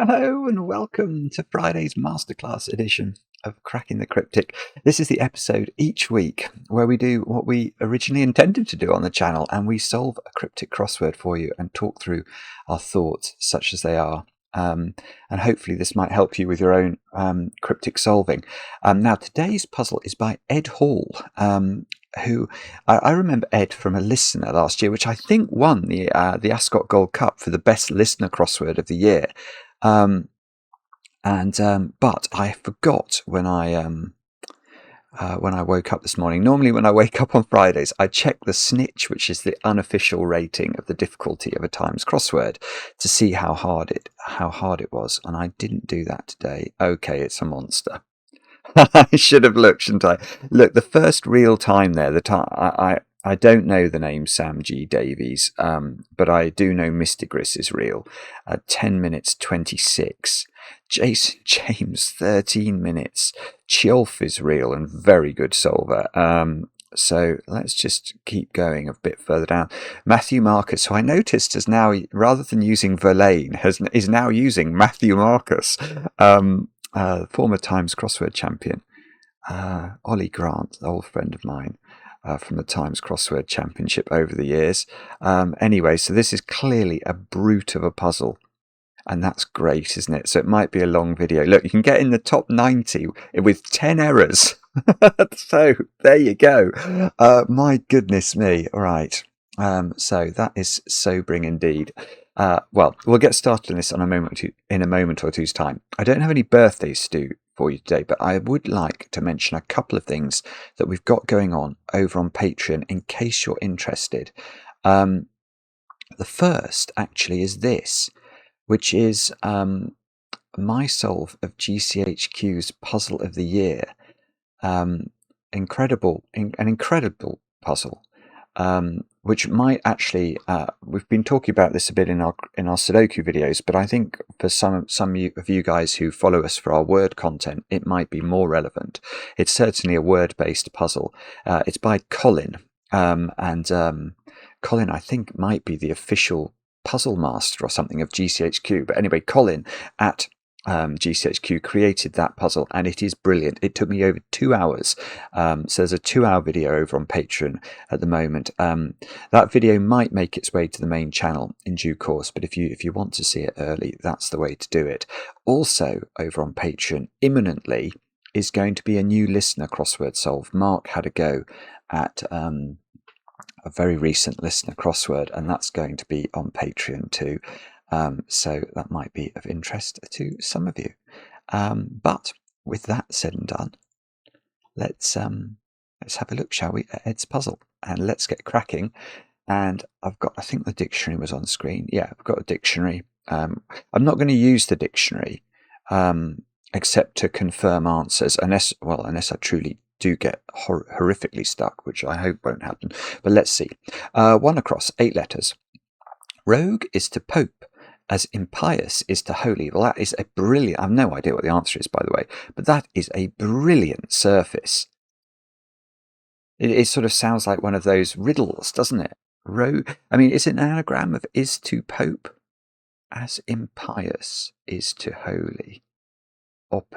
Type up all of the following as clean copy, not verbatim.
Hello and welcome to Friday's Masterclass edition of Cracking the Cryptic. This is the episode each week where we do what we originally intended to do on the channel, and we solve a cryptic crossword for you and talk through our thoughts such as they are. And hopefully this might help you with your own cryptic solving. Now today's puzzle is by Ed Hall, who I remember Ed from a listener last year, which I think won the Ascot Gold Cup for the best listener crossword of the year. But I forgot when I woke up this morning. Normally when I wake up on Fridays, I check the Snitch, which is the unofficial rating of the difficulty of a Times crossword, to see how hard it was, and I didn't do that today. Okay, it's a monster. I should have looked, shouldn't I? Look, the first real time there, I don't know the name Sam G. Davies, but I do know Mystigris is real. 10 minutes 26. Jason James, 13 minutes. Chilf is real and very good solver. So let's just keep going a bit further down. Matthew Marcus, who I noticed has now, rather than using Verlaine, is now using Matthew Marcus. Former Times crossword champion, Ollie Grant, an old friend of mine from the Times Crossword Championship over the years. Anyway, so this is clearly a brute of a puzzle, and that's great, isn't it? So it might be a long video. Look, you can get in the top 90 with 10 errors. So there you go. My goodness me. All right. So that is sobering indeed. Well, we'll get started on this in a moment or two's time. I don't have any birthdays to do for you today, but I would like to mention a couple of things that we've got going on over on Patreon in case you're interested. The first actually is this, which is my solve of GCHQ's Puzzle of the Year. An incredible puzzle. Which might actually, we've been talking about this a bit in our Sudoku videos, but I think for some of you guys who follow us for our word content, it might be more relevant. It's certainly a word-based puzzle. It's by Colin, and Colin, I think, might be the official puzzle master or something of GCHQ. But anyway, Colin at GCHQ created that puzzle, and it is brilliant. It took me over 2 hours. So there's a 2-hour video over on Patreon at the moment. That video might make its way to the main channel in due course, but if you want to see it early, that's the way to do it. Also over on Patreon imminently is going to be a new listener crossword solve. Mark had a go at a very recent listener crossword, and that's going to be on Patreon too. So that might be of interest to some of you. But with that said and done, let's have a look, shall we, at Ed's puzzle, and let's get cracking. And I think the dictionary was on screen. Yeah, I've got a dictionary. I'm not going to use the dictionary except to confirm answers, unless I truly do get horrifically stuck, which I hope won't happen. But let's see. 1 across, 8 letters. Rogue is to Pope, as impious is to holy. Well, that is a brilliant... I have no idea what the answer is, by the way, but that is a brilliant surface. It sort of sounds like one of those riddles, doesn't it? Rogue... I mean, is it an anagram of is to Pope, as impious is to holy?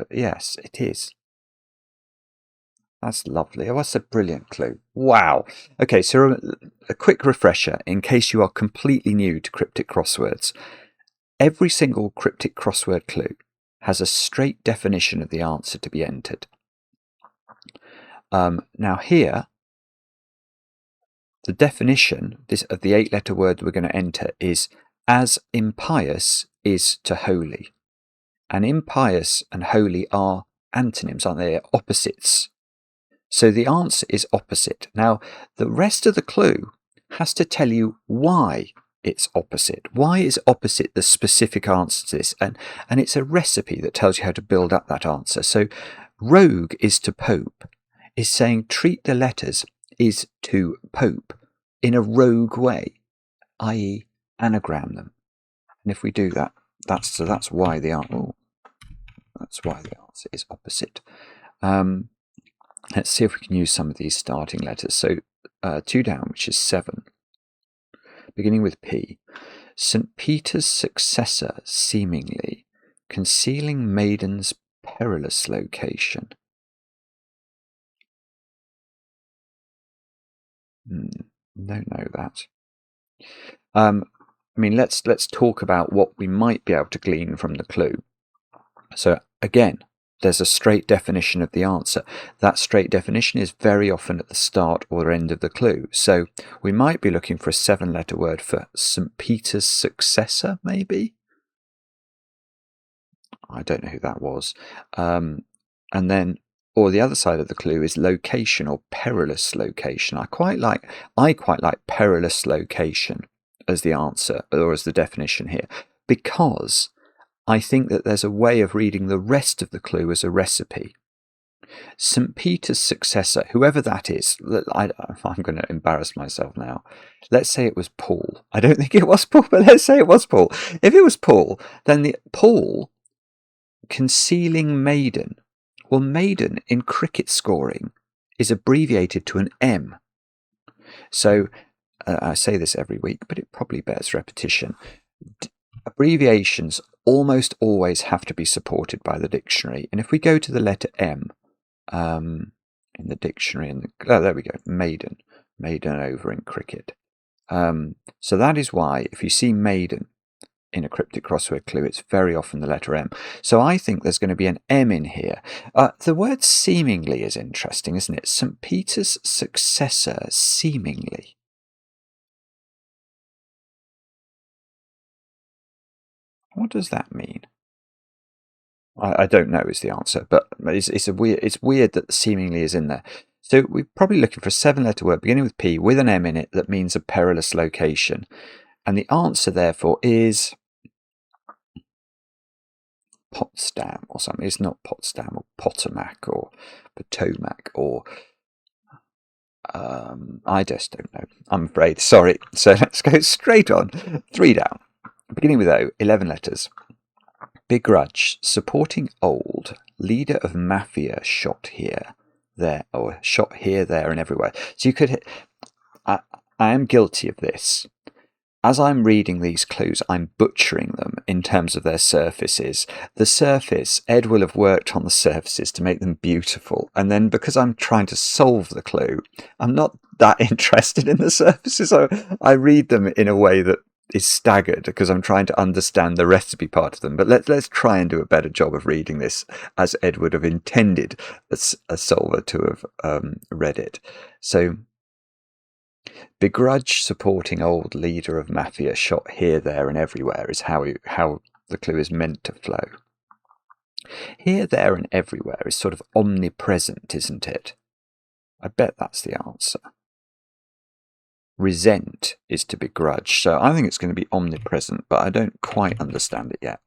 Yes, it is. That's lovely. Oh, that's a brilliant clue. Wow. Okay, so a quick refresher in case you are completely new to cryptic crosswords. Every single cryptic crossword clue has a straight definition of the answer to be entered. Now here, the definition of the 8-letter word we're going to enter is as impious is to holy. And impious and holy are antonyms, aren't they? Opposites. So the answer is opposite. Now, the rest of the clue has to tell you why it's opposite. Why is opposite the specific answer to this? And it's a recipe that tells you how to build up that answer. So rogue is to Pope is saying treat the letters is to Pope in a rogue way, i.e. anagram them. And if we do that, that's why the answer is opposite. Let's see if we can use some of these starting letters. So 2 down, which is 7, beginning with P. St. Peter's successor, seemingly, Concealing maiden's perilous location. Don't know that. I mean, let's talk about what we might be able to glean from the clue. So again, there's a straight definition of the answer. That straight definition is very often at the start or end of the clue. So we might be looking for a 7-letter word for St. Peter's successor, maybe? I don't know who that was. And then, or the other side of the clue is location or perilous location. I quite like perilous location as the answer, or as the definition here, because I think that there's a way of reading the rest of the clue as a recipe. St. Peter's successor, whoever that is, I'm going to embarrass myself now. Let's say it was Paul. I don't think it was Paul, but let's say it was Paul. If it was Paul, then Paul concealing maiden. Well, maiden in cricket scoring is abbreviated to an M. So I say this every week, but it probably bears repetition. Abbreviations almost always have to be supported by the dictionary. And if we go to the letter M in the dictionary, there we go, maiden over in cricket. So that is why if you see maiden in a cryptic crossword clue, it's very often the letter M. So I think there's going to be an M in here. The word seemingly is interesting, isn't it? St. Peter's successor, seemingly. What does that mean? I don't know is the answer, but it's weird that the seemingly is in there. So we're probably looking for a 7-letter word beginning with P with an M in it that means a perilous location. And the answer, therefore, is Potsdam or something. It's not Potsdam or Potomac or Potomac or I just don't know. I'm afraid. Sorry. So let's go straight on. 3 down. Beginning with O, 11 letters. Begrudge, supporting old, leader of mafia shot here, there, or shot here, there, and everywhere. So you could. I am guilty of this. As I'm reading these clues, I'm butchering them in terms of their surfaces. The surface, Ed will have worked on the surfaces to make them beautiful. And then because I'm trying to solve the clue, I'm not that interested in the surfaces. So I read them in a way that is staggered because I'm trying to understand the recipe part of them. But let's try and do a better job of reading this as Ed would have intended a solver to have read it. So, begrudge, supporting old, leader of mafia shot here, there, and everywhere is how the clue is meant to flow. Here, there, and everywhere is sort of omnipresent, isn't it? I bet that's the answer. Resent is to begrudge, so I think it's going to be omnipresent, but I don't quite understand it yet.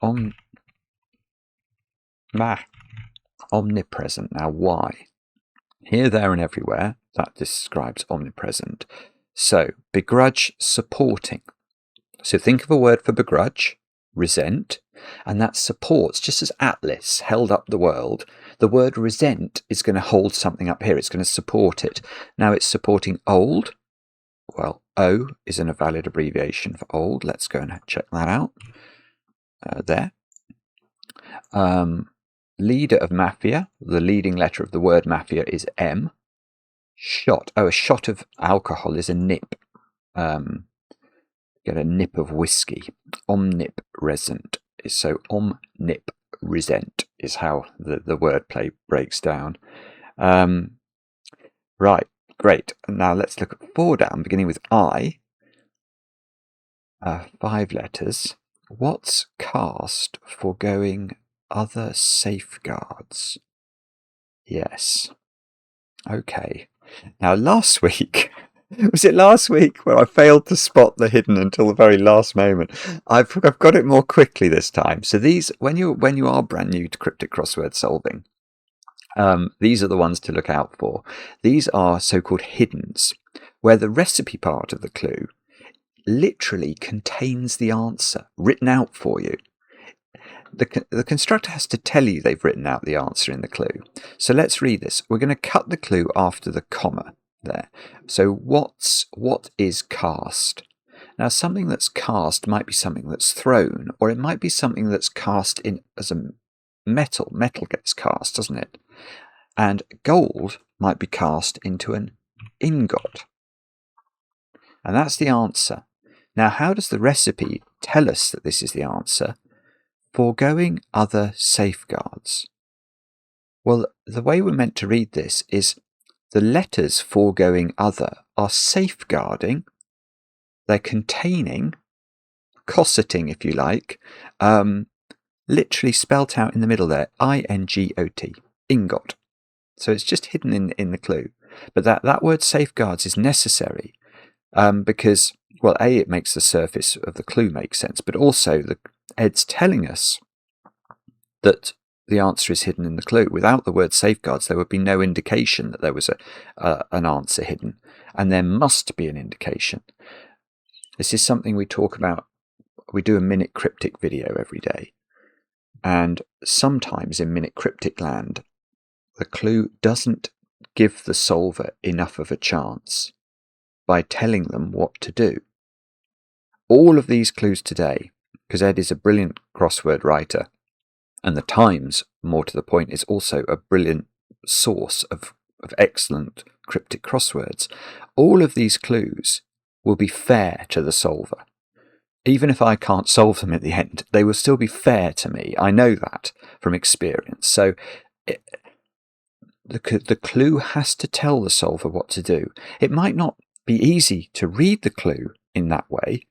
Omnipresent. Now, why? Here, there, and everywhere, that describes omnipresent. So, begrudge, supporting. So think of a word for begrudge, resent, and that supports, just as Atlas held up the world, the word resent is going to hold something up here. It's going to support it. Now it's supporting old. Well, O isn't a valid abbreviation for old. Let's go and check that out. There. Leader of mafia. The leading letter of the word mafia is M. Shot. Oh, a shot of alcohol is a nip. Get a nip of whiskey. Omnipresent. So omnipresent is how the wordplay breaks down. Right. Great. Now let's look at 4 down, beginning with I. 5 letters. What's cast foregoing other safeguards? Yes. Okay. Now last week, was it last week where I failed to spot the hidden until the very last moment? I've got it more quickly this time. So these, when you are brand new to cryptic crossword solving, these are the ones to look out for. These are so-called hiddens, where the recipe part of the clue literally contains the answer written out for you. The constructor has to tell you they've written out the answer in the clue. So let's read this. We're going to cut the clue after the comma there. So what is cast? Now, something that's cast might be something that's thrown, or it might be something that's cast in as a metal. Metal gets cast, doesn't it? And gold might be cast into an ingot. And that's the answer. Now, how does the recipe tell us that this is the answer? Foregoing other safeguards. Well, the way we're meant to read this is the letters foregoing other are safeguarding, they're containing, cosseting, if you like, literally spelt out in the middle there, I-N-G-O-T, ingot. So it's just hidden in the clue. But that word safeguards is necessary because, well, A, it makes the surface of the clue make sense, but also Ed's telling us that the answer is hidden in the clue. Without the word safeguards, there would be no indication that there was an answer hidden, and there must be an indication. This is something we talk about. We do a Minute Cryptic video every day, and sometimes in Minute Cryptic land, the clue doesn't give the solver enough of a chance by telling them what to do. All of these clues today, because Ed is a brilliant crossword writer, and the Times, more to the point, is also a brilliant source of excellent cryptic crosswords. All of these clues will be fair to the solver. Even if I can't solve them at the end, they will still be fair to me. I know that from experience. So the clue has to tell the solver what to do. It might not be easy to read the clue in that way,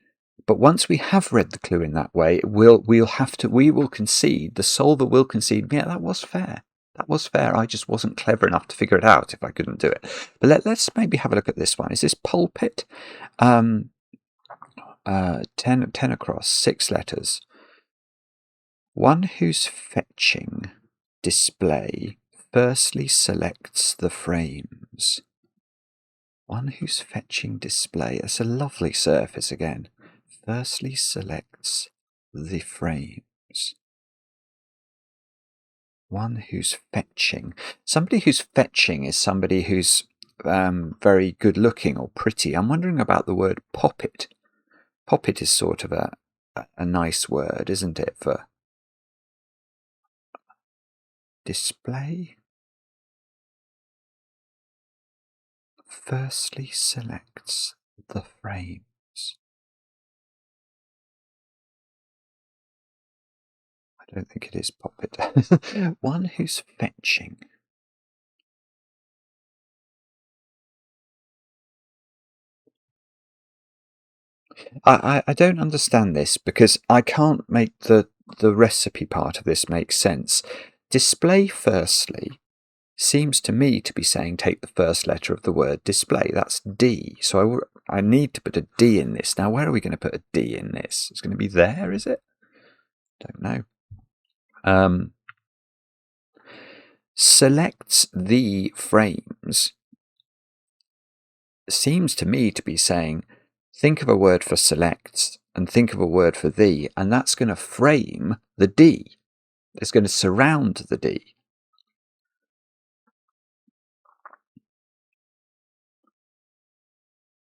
but once we have read the clue in that way, we will concede, the solver will concede, yeah, that was fair. That was fair. I just wasn't clever enough to figure it out if I couldn't do it. But let's maybe have a look at this one. Is this pulpit? 10 across, 6 letters. One whose fetching display firstly selects the frames. One whose fetching display, that's a lovely surface again. Firstly selects the frames. One who's fetching. Somebody who's fetching is somebody who's very good looking or pretty. I'm wondering about the word poppet. Poppet is sort of a nice word, isn't it, for display? Firstly selects the frames. I don't think it is poppet. One who's fetching. I don't understand this because I can't make the recipe part of this make sense. Display firstly seems to me to be saying take the first letter of the word display. That's D. So I need to put a D in this. Now, where are we going to put a D in this? It's going to be there, is it? Don't know. Selects the frames seems to me to be saying think of a word for selects and think of a word for the, and that's going to frame the D. It's going to surround the D.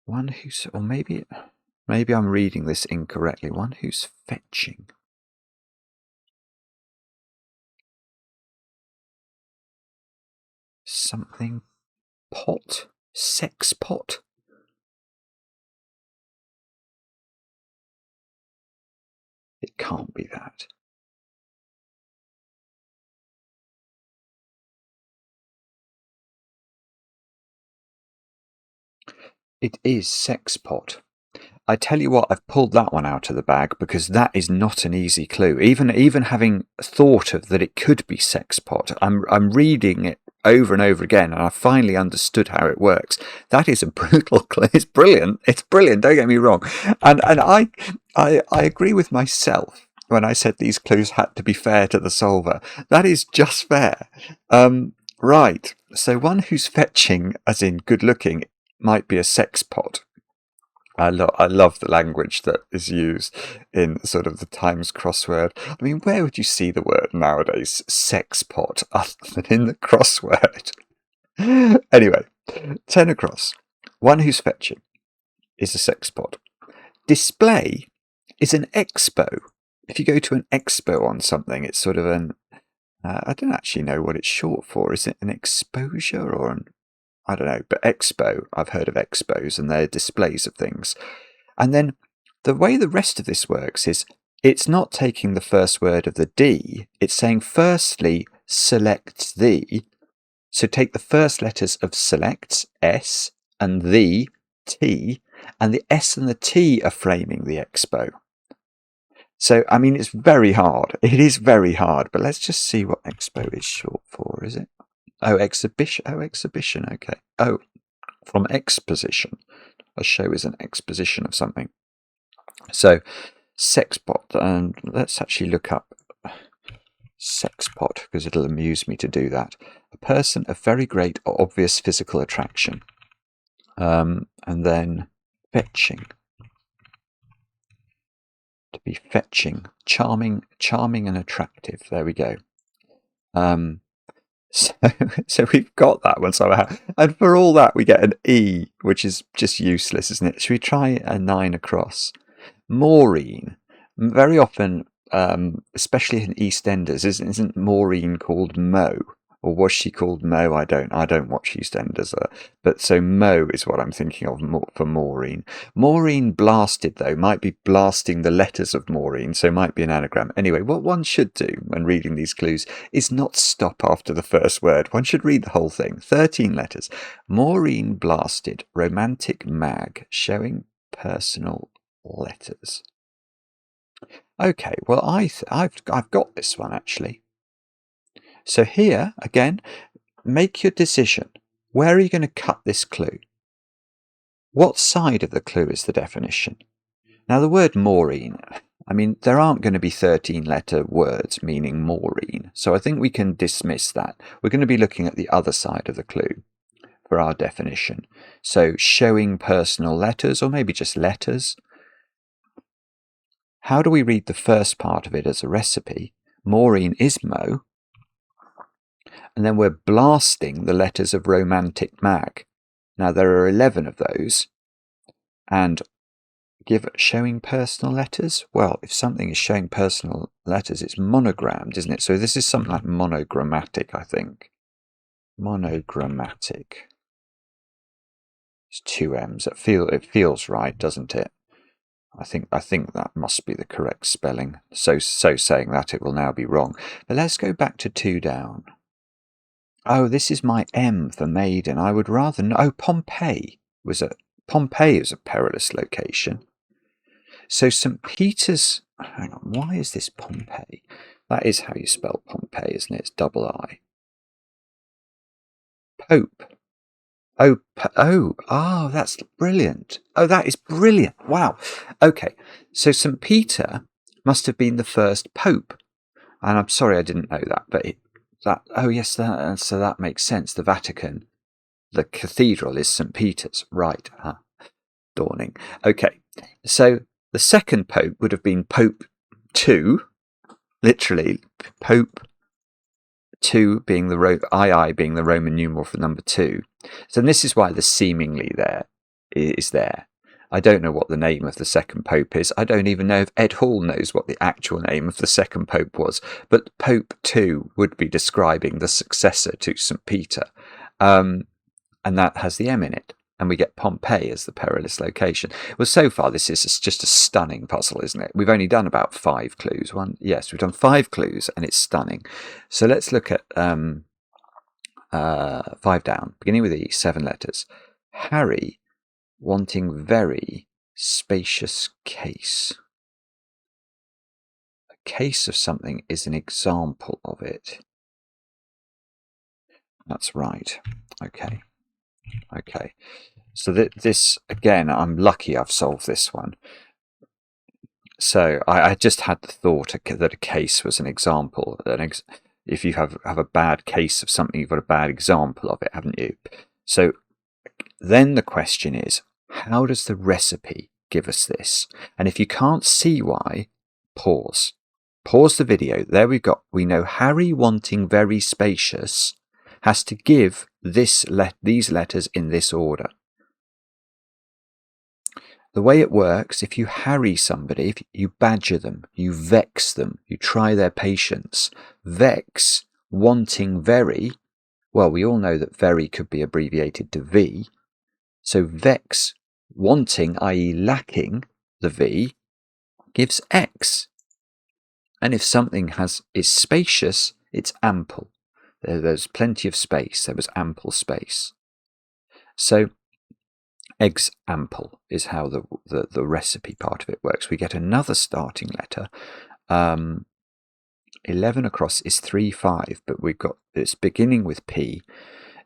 One who's, or maybe I'm reading this incorrectly. One who's fetching. Something pot? Sex pot? It can't be that. It is sex pot. I tell you what, I've pulled that one out of the bag because that is not an easy clue. Even having thought of that it could be sex pot, I'm reading it over and over again, and I finally understood how it works. That is a brutal clue. It's brilliant. It's brilliant. Don't get me wrong. And I agree with myself when I said these clues had to be fair to the solver. That is just fair. Right. So one who's fetching, as in good looking, might be a sex pot. I love the language that is used in sort of the Times crossword. I mean, where would you see the word nowadays, sex pot, other than in the crossword? Anyway, 10 across. One who's fetching is a sex pot. display is an expo. If you go to an expo on something, it's sort of an, I don't actually know what it's short for. Is it an exposure or an, I don't know, but expo, I've heard of expos and they're displays of things. And then the way the rest of this works is it's not taking the first word of the D, it's saying firstly select the. So take the first letters of selects, S, and the, T, and the S and the T are framing the expo. So, I mean, it's very hard. It is very hard, but let's just see what expo is short for, is it? Oh, exhibition. Oh, exhibition. Okay. Oh, from exposition. A show is an exposition of something. So, sexpot. And let's actually look up sexpot because it'll amuse me to do that. A person of very great or obvious physical attraction. And then fetching. To be fetching, charming and attractive. There we go. So we've got that one somehow, and for all that we get an E, which is just useless, isn't it? Should we try a 9 across? Maureen. Very often, especially in EastEnders, isn't Maureen called Mo? Or was she called Mo? I don't watch EastEnders, but so Mo is what I'm thinking of for Maureen. Maureen blasted, though, might be blasting the letters of Maureen, so might be an anagram. Anyway, what one should do when reading these clues is not stop after the first word. One should read the whole thing. 13 letters. Maureen blasted, romantic mag, showing personal letters. Okay, well I've got this one actually. So here, again, make your decision. Where are you going to cut this clue? What side of the clue is the definition? Now, the word Maureen, I mean, there aren't going to be 13-letter words meaning Maureen, so I think we can dismiss that. We're going to be looking at the other side of the clue for our definition. So, showing personal letters, or maybe just letters. How do we read the first part of it as a recipe? Maureen is Mo. And then we're blasting the letters of romantic mag. Now there are 11 of those. And showing personal letters? Well, if something is showing personal letters, it's monogrammed, isn't it? So this is something like monogrammatic, I think. Monogrammatic. It's 2 M's. It feels right, doesn't it? I think that must be the correct spelling. So saying that, it will now be wrong. But let's go back to 2 down. Oh, this is my M for maiden. I would rather know. Oh, Pompeii is a perilous location. So St. Peter's. Hang on. Why is this Pompeii? That is how you spell Pompeii, isn't it? It's double I. Pope. Oh, that's brilliant. Oh, that is brilliant. Wow. Okay. So St. Peter must have been the first pope. And I'm sorry I didn't know that, but so that makes sense. The Vatican, the cathedral is St. Peter's, right? Dawning. Okay, so the second pope would have been Pope II, literally Pope II being II being the Roman numeral for number 2. So this is why the seemingly there is there. I don't know what the name of the second pope is. I don't even know if Ed Hall knows what the actual name of the second pope was. But Pope II would be describing the successor to St. Peter. And that has the M in it. And we get Pompeii as the perilous location. Well, so far this is just a stunning puzzle, isn't it? We've only done about 5 clues. Yes, we've done 5 clues and it's stunning. So let's look at 5 down, beginning with E, 7 letters. Harry wanting very spacious case. A case of something is an example of it. That's right. Okay. So this, again, I'm lucky I've solved this one. So I just had the thought that a case was an example. If you have a bad case of something, you've got a bad example of it, haven't you? So then the question is, how does the recipe give us this? And if you can't see why, pause. Pause the video. There we know Harry wanting very spacious has to give these letters in this order. the way it works, if you harry somebody, if you badger them, you vex them, you try their patience. Vex, wanting very, well, we all know that very could be abbreviated to V. So vex, wanting, i.e. lacking the V, gives X. And if something is spacious, it's ample. There's plenty of space. There was ample space. So example is how the recipe part of it works. We get another starting letter. 11 across is 3-5, but we've got it's beginning with P.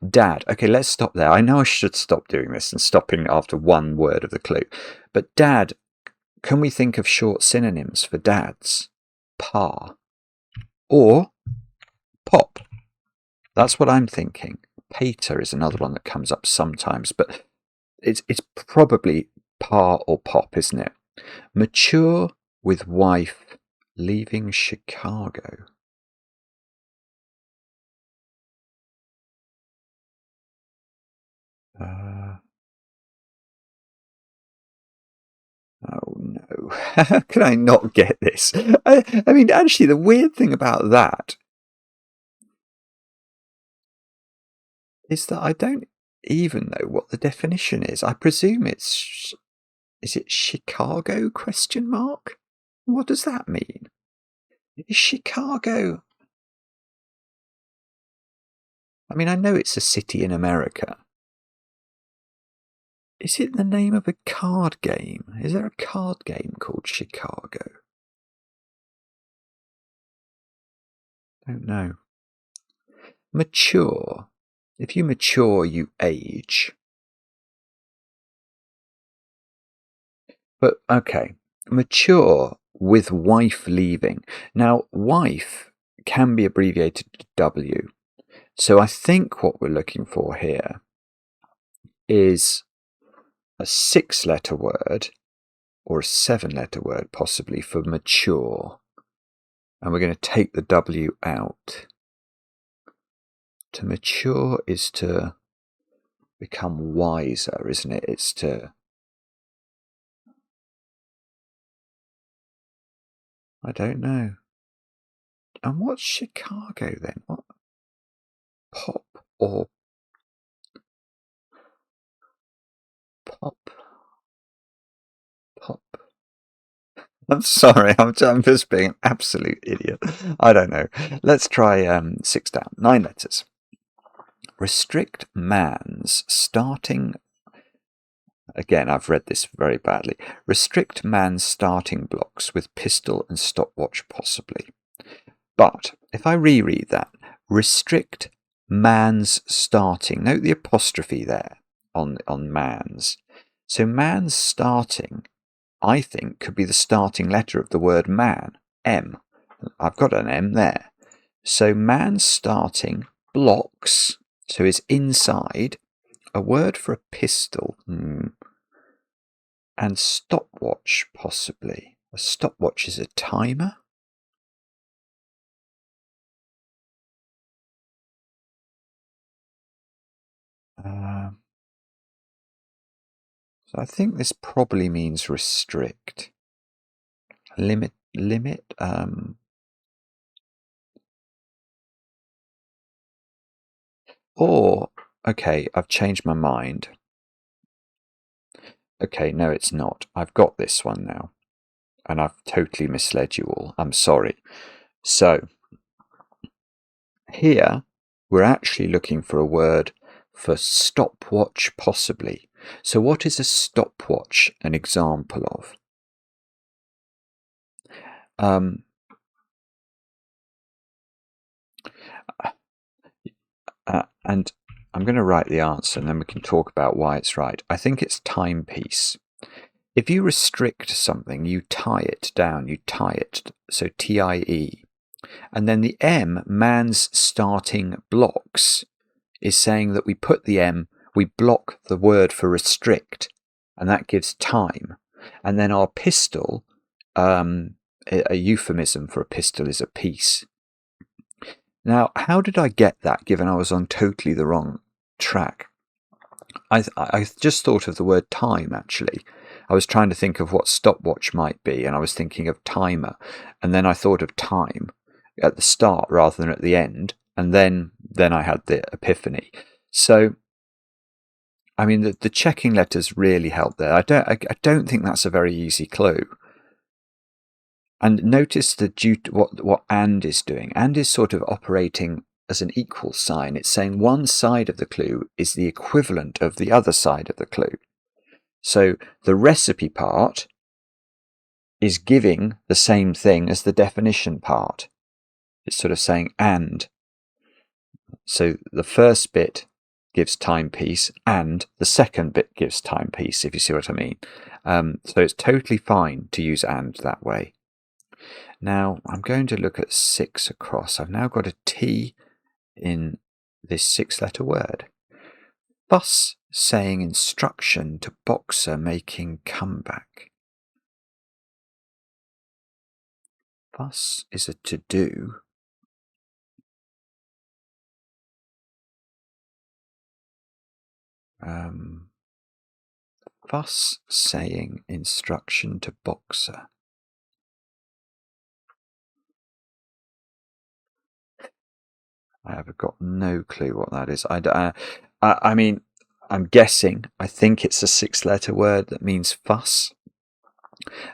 Dad. Okay, let's stop there. I know I should stop doing this and stopping after one word of the clue. But dad, can we think of short synonyms for dads? Pa. Or pop. That's what I'm thinking. Pater is another one that comes up sometimes, but it's probably pa or pop, isn't it? Mature with wife leaving Chicago. Oh no, how can I not get this? I mean, actually, the weird thing about that is that I don't even know what the definition is. I presume is it Chicago ? What does that mean? Is Chicago... I mean, I know it's a city in America. Is it the name of a card game? Is there a card game called Chicago? Don't know. Mature. If you mature, you age. But, okay. Mature with wife leaving. Now, wife can be abbreviated to W. So I think what we're looking for here is a 6-letter word or a 7-letter word, possibly, for mature. And we're going to take the W out. To mature is to become wiser, isn't it? It's to... I don't know. And what's Chicago then? What? Pop or pop? Pop. I'm sorry, I'm just being an absolute idiot. I don't know. Let's try 6 down. 9 letters. Restrict man's starting... Again, I've read this very badly. Restrict man's starting blocks with pistol and stopwatch possibly. But if I reread that, restrict man's starting. Note the apostrophe there on man's. So man's starting, I think, could be the starting letter of the word man, M. I've got an M there. So man's starting blocks, so is inside, a word for a pistol, and stopwatch, possibly. A stopwatch is a timer? So I think this probably means restrict. Limit, or, okay, I've changed my mind. Okay, no, it's not. I've got this one now. And I've totally misled you all. I'm sorry. So, here, we're actually looking for a word for stopwatch, possibly. So what is a stopwatch an example of? And I'm going to write the answer and then we can talk about why it's right. I think it's timepiece. If you restrict something, you tie it down, you tie it, so T-I-E. And then the M, man's starting blocks, is saying that we put the M, we block the word for restrict, and that gives time. And then our pistol, a euphemism for a pistol is a piece. Now, how did I get that, given I was on totally the wrong track? I just thought of the word time, actually. I was trying to think of what stopwatch might be, and I was thinking of timer, and then I thought of time at the start rather than at the end, and then I had the epiphany. So I mean, the checking letters really help there. I don't think that's a very easy clue. And notice what and is doing. And is sort of operating as an equal sign. It's saying one side of the clue is the equivalent of the other side of the clue. So the recipe part is giving the same thing as the definition part. It's sort of saying and. So the first bit gives timepiece and the second bit gives timepiece, if you see what I mean. So it's totally fine to use and that way. Now I'm going to look at 6 across. I've now got a T in this 6-letter word. Fuss saying instruction to boxer making comeback. Fuss is a to-do. Fuss saying instruction to boxer. I have got no clue what that is. I mean, I'm guessing. I think it's a 6-letter word that means fuss.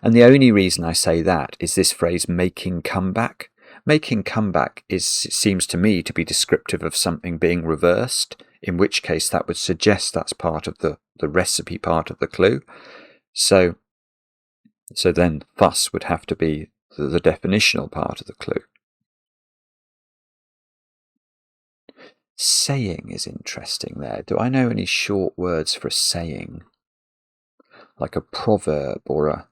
And the only reason I say that is this phrase making comeback. Making comeback seems to me to be descriptive of something being reversed, in which case that would suggest that's part of the recipe part of the clue. So then fuss would have to be the definitional part of the clue. Saying is interesting there. Do I know any short words for a saying? Like a proverb or a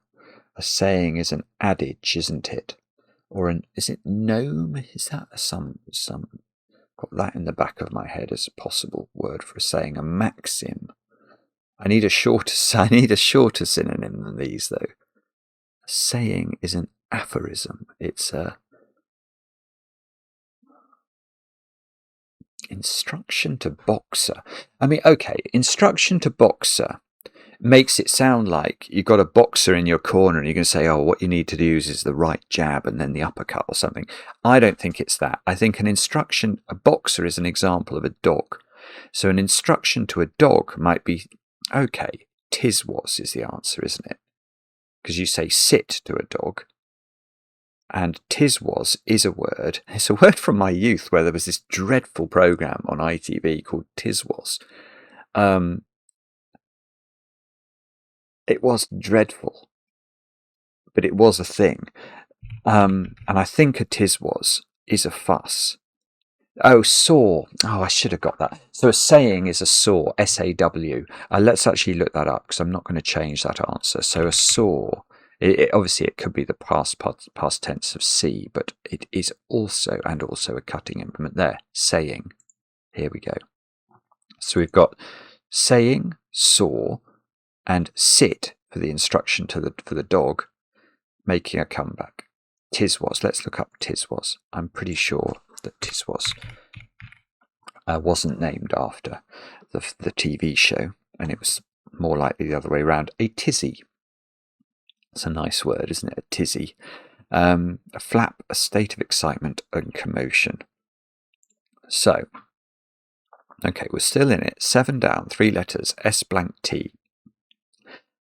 saying is an adage, isn't it? Or is it gnome? Is that some got that in the back of my head as a possible word for a saying? A maxim. I need a shorter synonym than these though. A saying is an aphorism. It's a instruction to boxer. I mean, okay, instruction to boxer makes it sound like you've got a boxer in your corner and you're going to say, oh, what you need to do is the right jab and then the uppercut or something. I don't think it's that. I think a boxer is an example of a dog. So an instruction to a dog might be, okay, tis was is the answer, isn't it? Because you say sit to a dog. And tis was is a word. It's a word from my youth where there was this dreadful program on ITV called tis was. It was dreadful, but it was a thing. And I think a tis was is a fuss. Oh, saw. Oh, I should have got that. So a saying is a saw, S-A-W. Let's actually look that up because I'm not going to change that answer. So a saw. Obviously, it could be the past tense of see, but it is also a cutting implement there. Saying. Here we go. So we've got saying, saw, and sit for the instruction for the dog, making a comeback. Tis was. Let's look up tis was. I'm pretty sure that tis was wasn't named after the TV show, and it was more likely the other way around. A tizzy. It's a nice word, isn't it? A tizzy. A flap, a state of excitement and commotion. So, okay, we're still in it. 7 down, 3 letters, S blank T.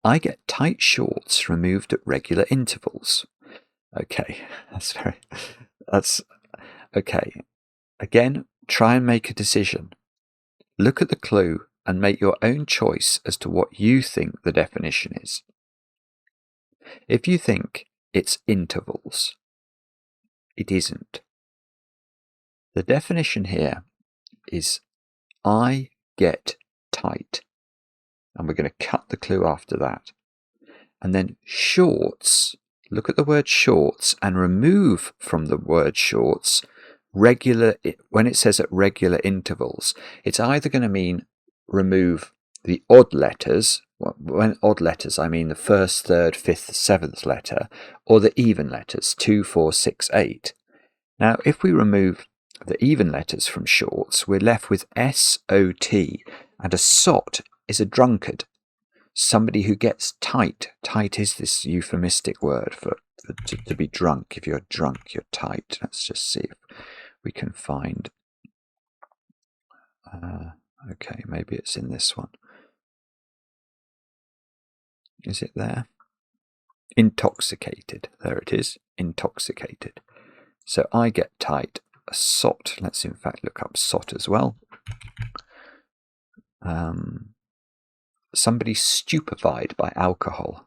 I get tight shorts removed at regular intervals. Okay, that's okay. Again, try and make a decision. Look at the clue and make your own choice as to what you think the definition is. If you think it's intervals, it isn't. The definition here is I get tight. And we're going to cut the clue after that. And then shorts, look at the word shorts and remove from the word shorts regular. When it says at regular intervals, it's either going to mean remove the odd letters. When odd letters, I mean the first, third, fifth, seventh letter, or the even letters, 2, 4, 6, 8. Now, if we remove the even letters from shorts, we're left with S-O-T, and a sot is a drunkard. Somebody who gets tight. Tight is this euphemistic word for to be drunk. If you're drunk, you're tight. Let's just see if we can find. Okay, maybe it's in this one. Is it there? Intoxicated. There it is. Intoxicated. So I get tight. A sot. Let's in fact look up sot as well. Somebody stupefied by alcohol.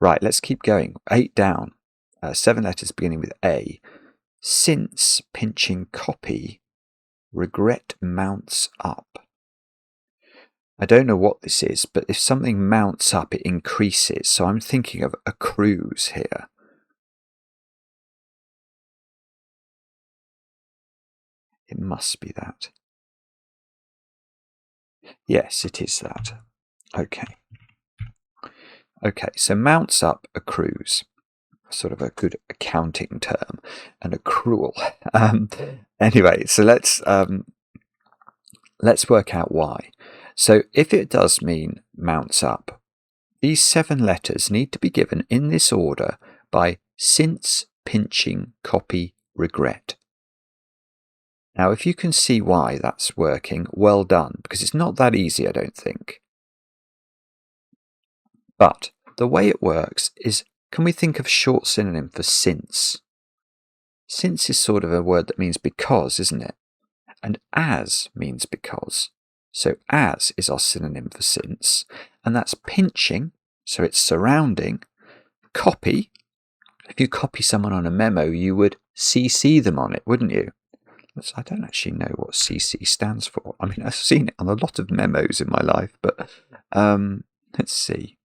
Right, let's keep going. 8 down. 7 letters beginning with A. Since pinching copy, regret mounts up. I don't know what this is, but if something mounts up, it increases. So I'm thinking of accrues here. It must be that. Yes, it is that. Okay. Okay, so mounts up, accrues. Sort of a good accounting term, and accrual. Anyway, so let's work out why. So if it does mean mounts up, these 7 letters need to be given in this order by since pinching copy regret. Now, if you can see why that's working, well done, because it's not that easy, I don't think. But the way it works is, can we think of a short synonym for since? Since is sort of a word that means because, isn't it? And as means because. So as is our synonym for since, and that's pinching, so it's surrounding. Copy, if you copy someone on a memo, you would CC them on it, wouldn't you? I don't actually know what CC stands for. I mean, I've seen it on a lot of memos in my life, but let's see.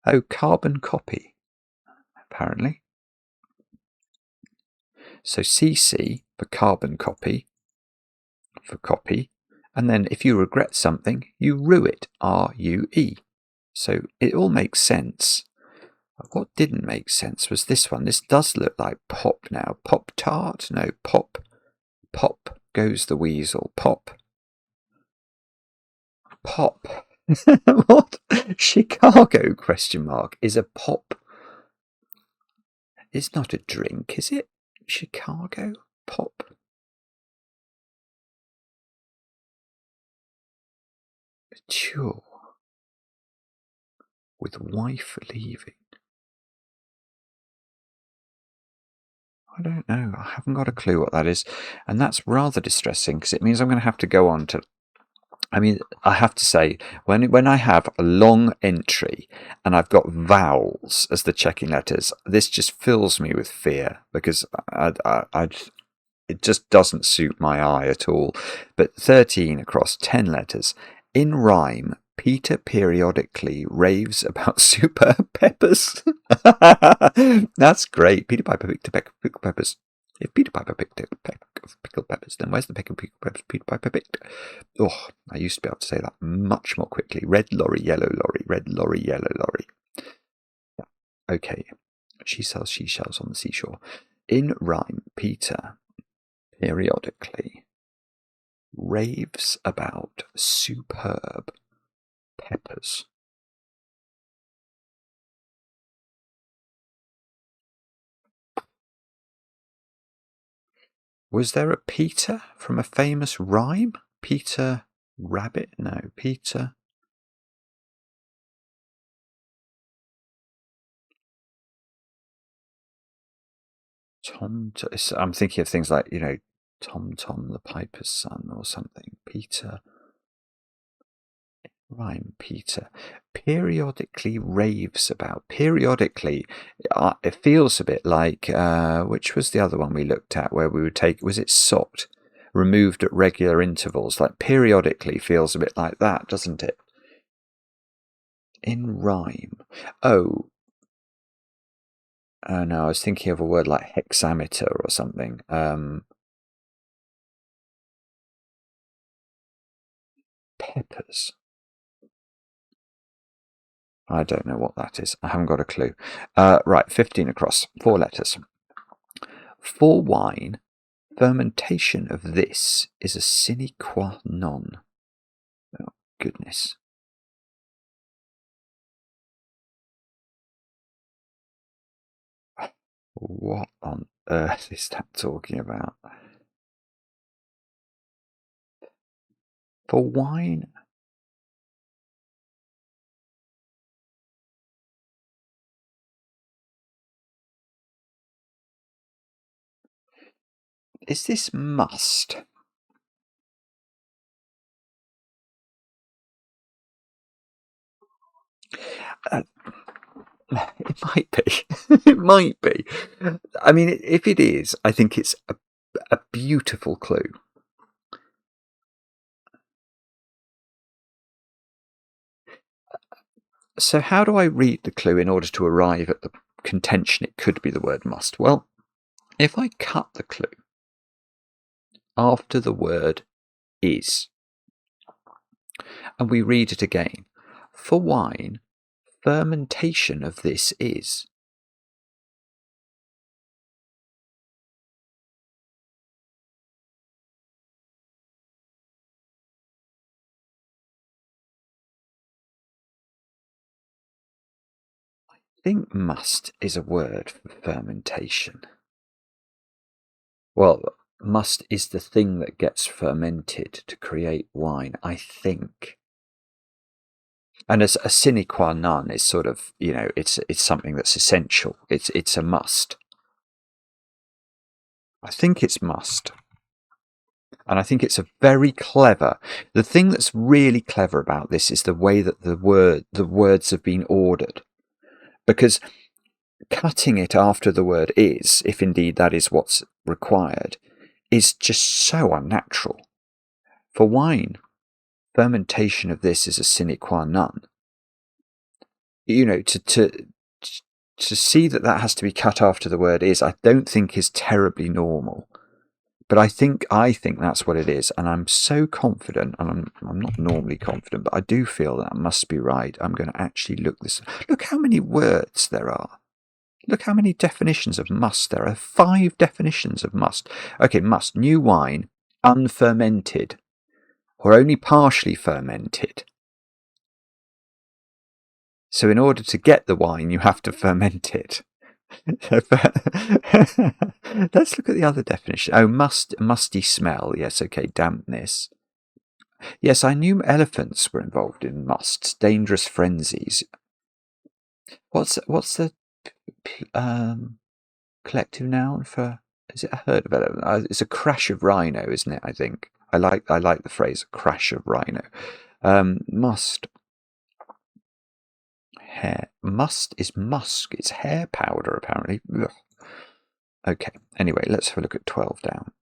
Oh, carbon copy, apparently. So CC for carbon copy, and then if you regret something, you rue it, RUE. So it all makes sense. What didn't make sense was this one. This does look like pop now. Pop-tart? No, pop. Pop goes the weasel. Pop. Pop. What? Chicago, question mark, is a pop. It's not a drink, is it? Chicago? Pop. Sure. With wife leaving. I don't know. I haven't got a clue what that is. And that's rather distressing because it means I'm going to have to go on to... I mean, I have to say, when I have a long entry and I've got vowels as the checking letters, this just fills me with fear because it just doesn't suit my eye at all. But 13 across 10 letters. In rhyme, Peter periodically raves about superb peppers. That's great. Peter Piper picked a peck of pickled peppers. If Peter Piper picked a peck of pickled peppers, then where's the peck of pickled peppers Peter Piper picked? Oh, I used to be able to say that much more quickly. Red lorry, yellow lorry, red lorry, yellow lorry. Yeah. Okay. She sells seashells on the seashore. In rhyme, Peter periodically raves about superb peppers. Was there a Peter from a famous rhyme? Peter Rabbit? No, Peter. Tom. I'm thinking of things like, Tom Tom the Piper's son or something. Peter. Rhyme, Peter. Periodically raves about. Periodically, it feels a bit like, which was the other one we looked at where we would take, was it sot? Removed at regular intervals. Like periodically feels a bit like that, doesn't it? In rhyme. Oh. Oh no, I was thinking of a word like hexameter or something. Peppers. I don't know what that is. I haven't got a clue. Right, 15 across. 4 letters. For wine, fermentation of this is a sine qua non. goodness. What on earth is that talking about? For wine? Is this must? It might be. It might be. I mean, if it is, I think it's a beautiful clue. So how do I read the clue in order to arrive at the contention it could be the word must? Well, if I cut the clue after the word is, and we read it again, for wine, fermentation of this is. I think must is a word for fermentation. Well, must is the thing that gets fermented to create wine, I think. And as a sine qua non is sort of, it's something that's essential. It's a must. I think it's must. And I think it's a very clever. The thing that's really clever about this is the way that the words have been ordered. Because cutting it after the word is, if indeed that is what's required, is just so unnatural. For wine, fermentation of this is a sine qua non. To see that has to be cut after the word is, I don't think is terribly normal. But I think that's what it is, and I'm so confident, and I'm not normally confident, but I do feel that must be right. I'm going to actually look this. Look how many words there are. Look how many definitions of must there are. 5 definitions of must. Okay, must. New wine, unfermented, or only partially fermented. So in order to get the wine, you have to ferment it. Let's look at the other definition. Oh, musty smell. Yes, okay, dampness. Yes, I knew elephants were involved in musts, dangerous frenzies. What's the collective noun for? Is it a herd of elephants? It's a crash of rhino, isn't it? I think I like the phrase crash of rhino. Must. Hair. Must is musk. It's hair powder, apparently. Ugh. Okay, anyway, let's have a look at 12 down,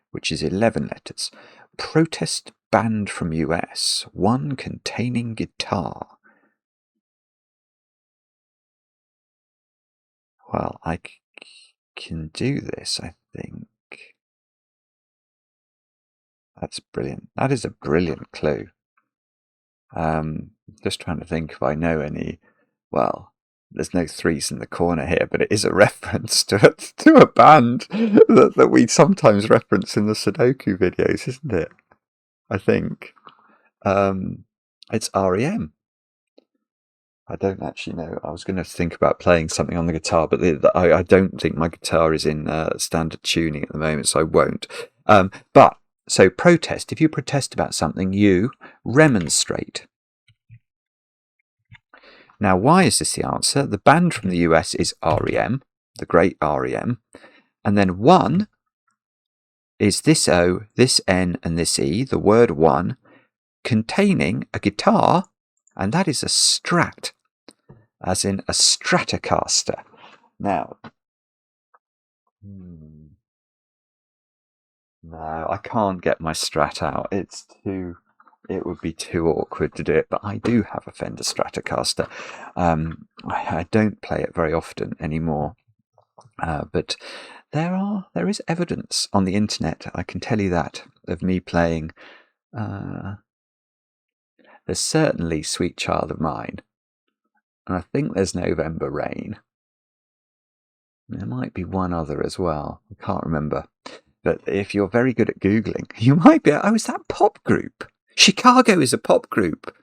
which is 11 letters. Protest banned from US. One containing guitar. Well, I can do this, I think. That's brilliant. That is a brilliant clue. Just trying to think if I know any. Well, there's no threes in the corner here, but it is a reference to a band that we sometimes reference in the Sudoku videos, isn't it? I think. It's REM. I don't actually know. I was going to think about playing something on the guitar, but I don't think my guitar is in standard tuning at the moment, so I won't. So protest. If you protest about something, you remonstrate. Now, why is this the answer? The band from the US is REM, the great REM. And then one is this O, this N, and this E, the word one, containing a guitar, and that is a Strat, as in a Stratocaster. Now, no, I can't get my Strat out. It would be too awkward to do it, but I do have a Fender Stratocaster. I don't play it very often anymore, but there is evidence on the internet, I can tell you that, of me playing. There's certainly Sweet Child of Mine, and I think there's November Rain. There might be one other as well. I can't remember. But if you're very good at Googling, you might be. Oh, is that pop group? Chicago is a pop group.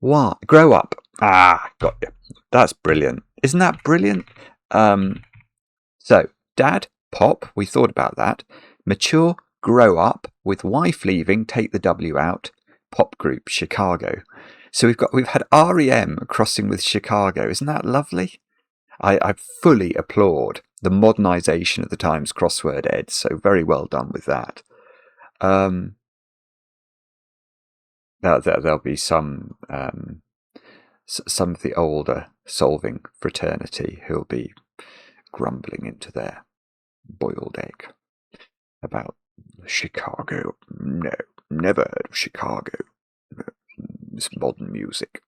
What? Grow Up. Ah, got you. That's brilliant. Isn't that brilliant? So, Dad, pop, we thought about that. Mature, grow up, with wife leaving, take the W out. Pop group, Chicago. So we've had REM crossing with Chicago. Isn't that lovely? I fully applaud the modernisation of the Times crossword, Ed. So very well done with that. There'll be some of the older solving fraternity who'll be grumbling into their boiled egg about Chicago. No, never heard of Chicago. It's modern music.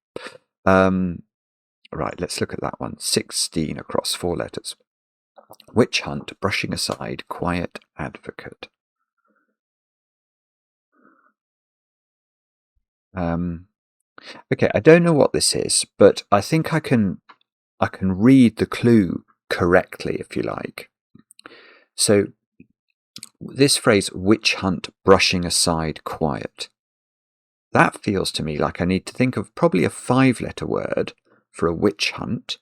Right, let's look at that one. 16 across 4 letters. Witch hunt, brushing aside, quiet advocate. Okay, I don't know what this is, but I think I can read the clue correctly, if you like. So this phrase, witch hunt, brushing aside, quiet. That feels to me like I need to think of probably a 5-letter word for a witch hunt,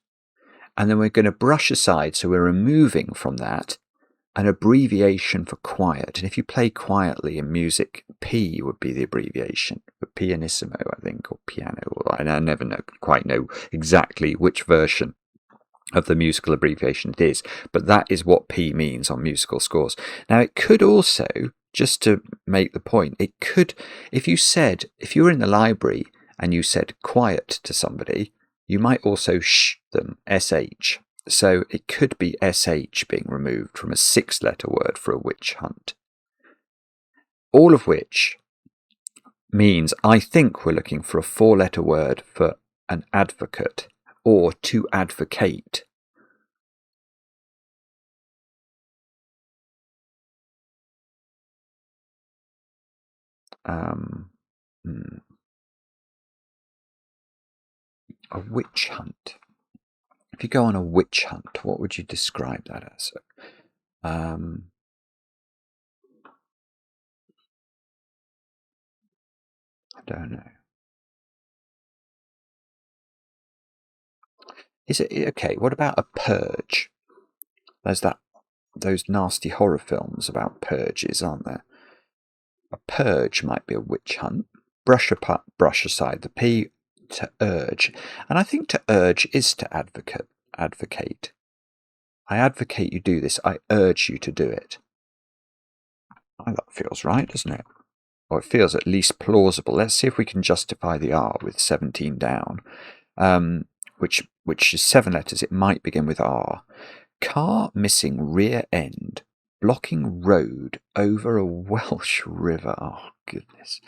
and then we're going to brush aside, so we're removing from that an abbreviation for quiet. And if you play quietly in music, P would be the abbreviation for pianissimo, I think, or piano. I never quite know exactly which version of the musical abbreviation it is, but that is what P means on musical scores. Now, it could also, just to make the point, it could, if you were in the library and you said quiet to somebody, you might also sh them, SH. So it could be SH being removed from a 6-letter word for a witch hunt. All of which means I think we're looking for a 4-letter word for an advocate or to advocate. A witch hunt. If you go on a witch hunt, what would you describe that as? I don't know. Is it okay? What about a purge? There's those nasty horror films about purges, aren't there? A purge might be a witch hunt. Brush aside the P, to urge, and I think to urge is to advocate. I advocate you do this. I urge you to do it. Oh, that feels right, doesn't it? Or it feels at least plausible. Let's see if we can justify the R with 17 down, which is 7 letters. It might begin with R. Car missing rear end, blocking road over a Welsh river. Oh, goodness.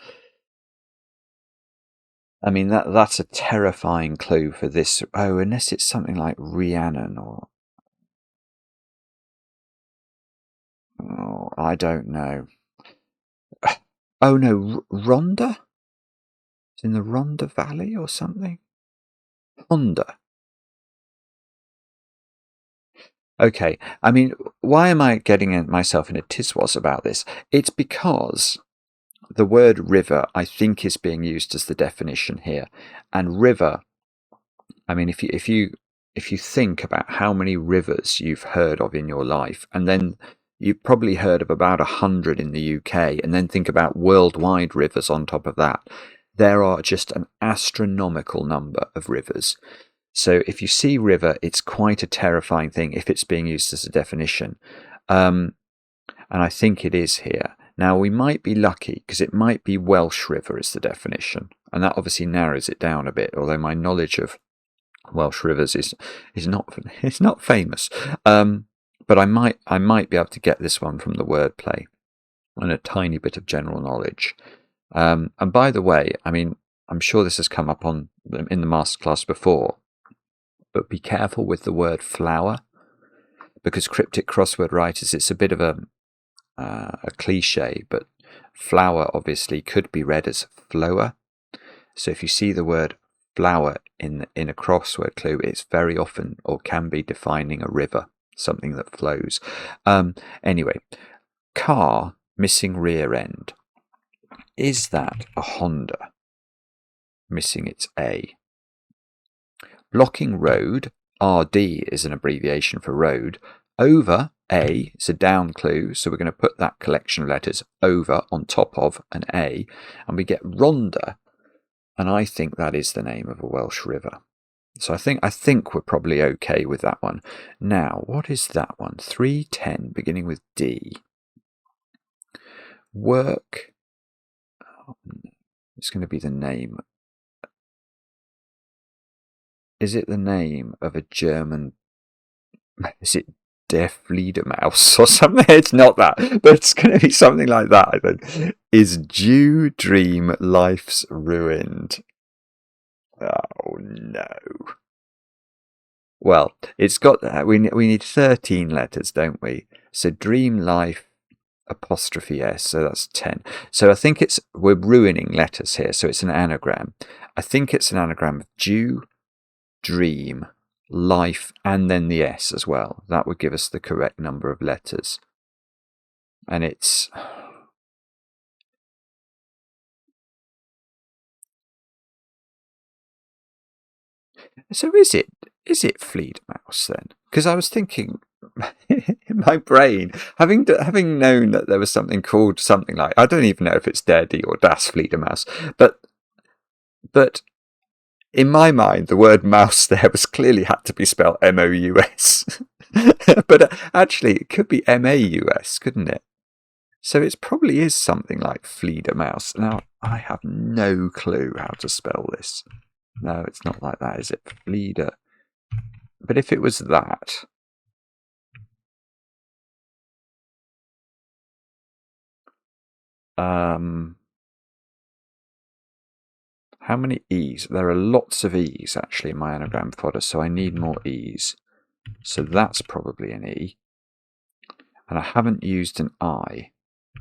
I mean, that's a terrifying clue for this. Oh, unless it's something like Rhiannon or... Oh, I don't know. Oh, no, Rhondda? It's in the Rhondda Valley or something? Honda. Okay, I mean, why am I getting myself in a tiswas about this? It's because the word river, I think, is being used as the definition here. And river, I mean, if you think about how many rivers you've heard of in your life, and then you've probably heard of about 100 in the UK, and then think about worldwide rivers on top of that, there are just an astronomical number of rivers. So if you see river, it's quite a terrifying thing if it's being used as a definition. And I think it is here. Now, we might be lucky because it might be Welsh river as the definition. And that obviously narrows it down a bit, although my knowledge of Welsh rivers is not famous. But I might be able to get this one from the wordplay and a tiny bit of general knowledge. And by the way, I mean, I'm sure this has come up in the masterclass before, but be careful with the word flower, because cryptic crossword writers, it's a bit of a cliche, but flower obviously could be read as flower. So if you see the word flower in a crossword clue, it's very often or can be defining a river, something that flows. Anyway, car missing rear end. Is that a Honda? Missing its A. Blocking road, RD is an abbreviation for road. Over, A, is a down clue, so we're going to put that collection of letters over on top of an A, and we get Rhondda, and I think that is the name of a Welsh river. So I think we're probably okay with that one. Now, what is that one? 310, beginning with D. Work. It's going to be the name. Is it the name of a German? Is it Der Fledermaus or something? It's not that, but it's going to be something like that, I think. Is Jew dream life's ruined? Oh no. Well, it's got, we need 13 letters, don't we? So dream life apostrophe S, so that's 10. So I think we're ruining letters here, so it's an anagram. I think it's an anagram of Jew, dream, life, and then the S as well. That would give us the correct number of letters. And it's... So is it Fledermaus then? Because I was thinking in my brain, having known that there was something called something like, I don't even know if it's Der Die or Das Fledermaus, but in my mind the word mouse there was clearly had to be spelled M-O-U-S. But actually it could be M-A-U-S, couldn't it? So it probably is something like Fledermaus. Now I have no clue how to spell this. No, it's not like that, is it? Flieder. But if it was that... how many E's? There are lots of E's actually in my anagram fodder, so I need more E's. So that's probably an E. And I haven't used an I.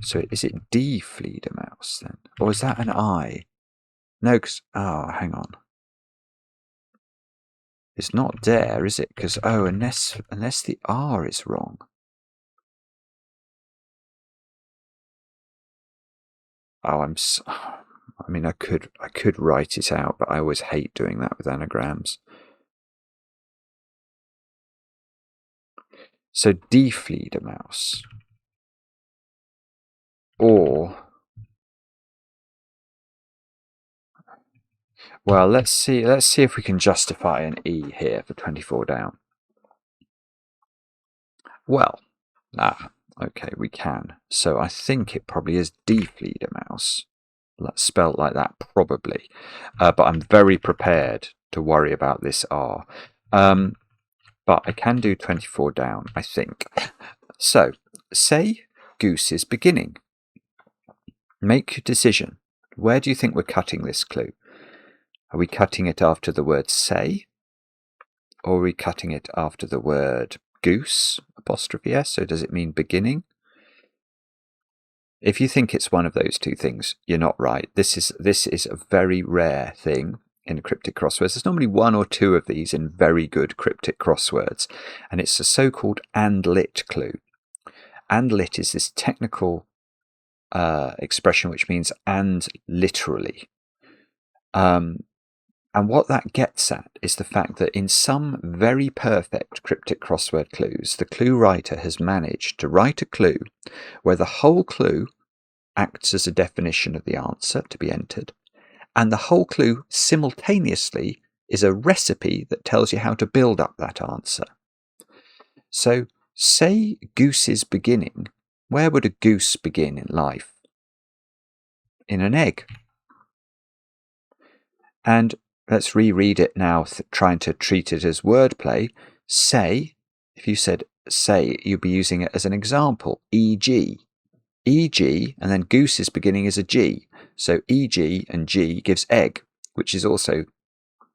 So is it D Fledermaus then? Or is that an I? No, because... Oh, hang on. It's not there, is it? Because, oh, unless the R is wrong. Oh, I mean, I could write it out, but I always hate doing that with anagrams. So Die Fledermaus. Or... Well, let's see if we can justify an E here for 24 down. Well, okay, we can. So I think it probably is Die Fledermaus. Spelt like that, probably. But I'm very prepared to worry about this R. But I can do 24 down, I think. So, say goose is beginning. Make your decision. Where do you think we're cutting this clue? Are we cutting it after the word say? Or are we cutting it after the word goose, apostrophe S? So does it mean beginning? If you think it's one of those two things, you're not right. This is a very rare thing in cryptic crosswords. There's normally one or two of these in very good cryptic crosswords, and it's a so-called and lit clue. And lit is this technical expression which means and literally. And what that gets at is the fact that in some very perfect cryptic crossword clues, the clue writer has managed to write a clue where the whole clue acts as a definition of the answer to be entered, and the whole clue simultaneously is a recipe that tells you how to build up that answer. So, say goose is beginning. Where would a goose begin in life? In an egg. And let's reread it now, trying to treat it as wordplay. Say, if you said say, you'd be using it as an example. E.g., and then goose is beginning as a G. So E.g. and G gives egg, which is also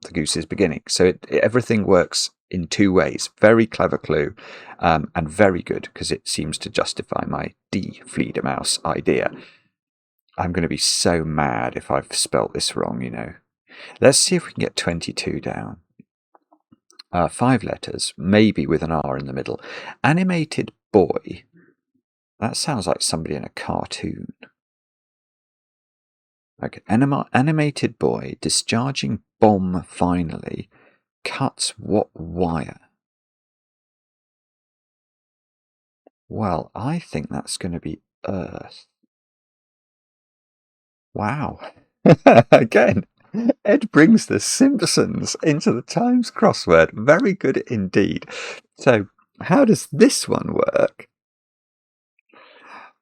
the goose's beginning. So everything works in two ways. Very clever clue, and very good because it seems to justify my Die Fledermaus idea. I'm going to be so mad if I've spelt this wrong, you know. Let's see if we can get 22 down. 5 letters, maybe with an R in the middle. Animated boy. That sounds like somebody in a cartoon. Okay, animated boy discharging bomb finally cuts what wire? Well, I think that's going to be Earth. Wow. Again, Ed brings the Simpsons into the Times crossword. Very good indeed. So, how does this one work?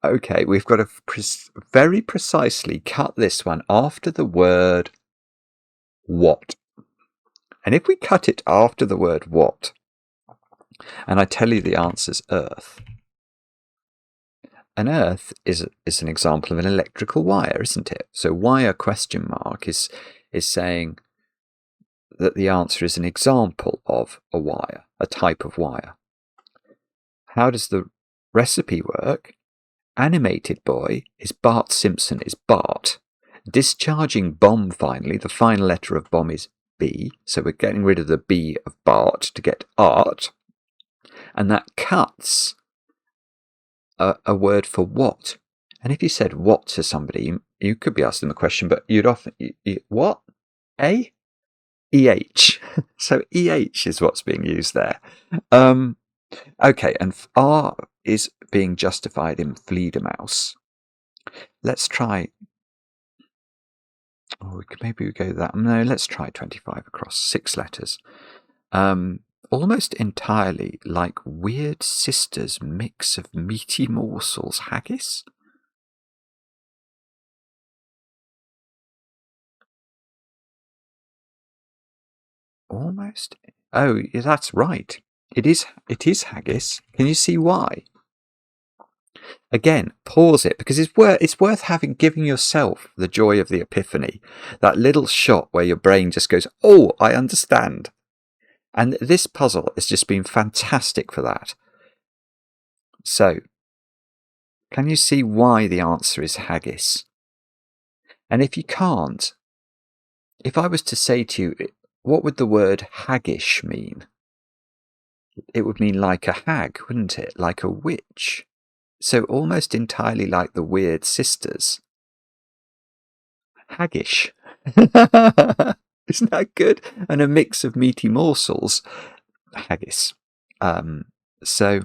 Okay, we've got to very precisely cut this one after the word what. And if we cut it after the word what, and I tell you the answer's Earth, an earth is an example of an electrical wire, isn't it? So wire question mark is saying that the answer is an example of a wire, a type of wire. How does the recipe work? Animated boy is Bart Simpson, is Bart. Discharging bomb finally, the final letter of bomb is B, so we're getting rid of the B of Bart to get art. And that cuts a word for what. And if you said what to somebody, you could be asking them a question, but you'd often, what? A? EH. So EH is what's being used there. Okay, and R is being justified in Fledermaus. Let's try. Oh, maybe we go that. No, let's try 25 across, 6 letters. Almost entirely like Weird Sisters' mix of meaty morsels haggis. Almost. Oh, yeah, that's right. It is haggis. Can you see why? Again, pause it, because it's worth giving yourself the joy of the epiphany. That little shot where your brain just goes, oh, I understand. And this puzzle has just been fantastic for that. So, can you see why the answer is haggis? And if you can't, if I was to say to you, what would the word haggish mean? It would mean like a hag, wouldn't it? Like a witch. So almost entirely like the Weird Sisters. Haggish. Isn't that good? And a mix of meaty morsels. Haggis. So,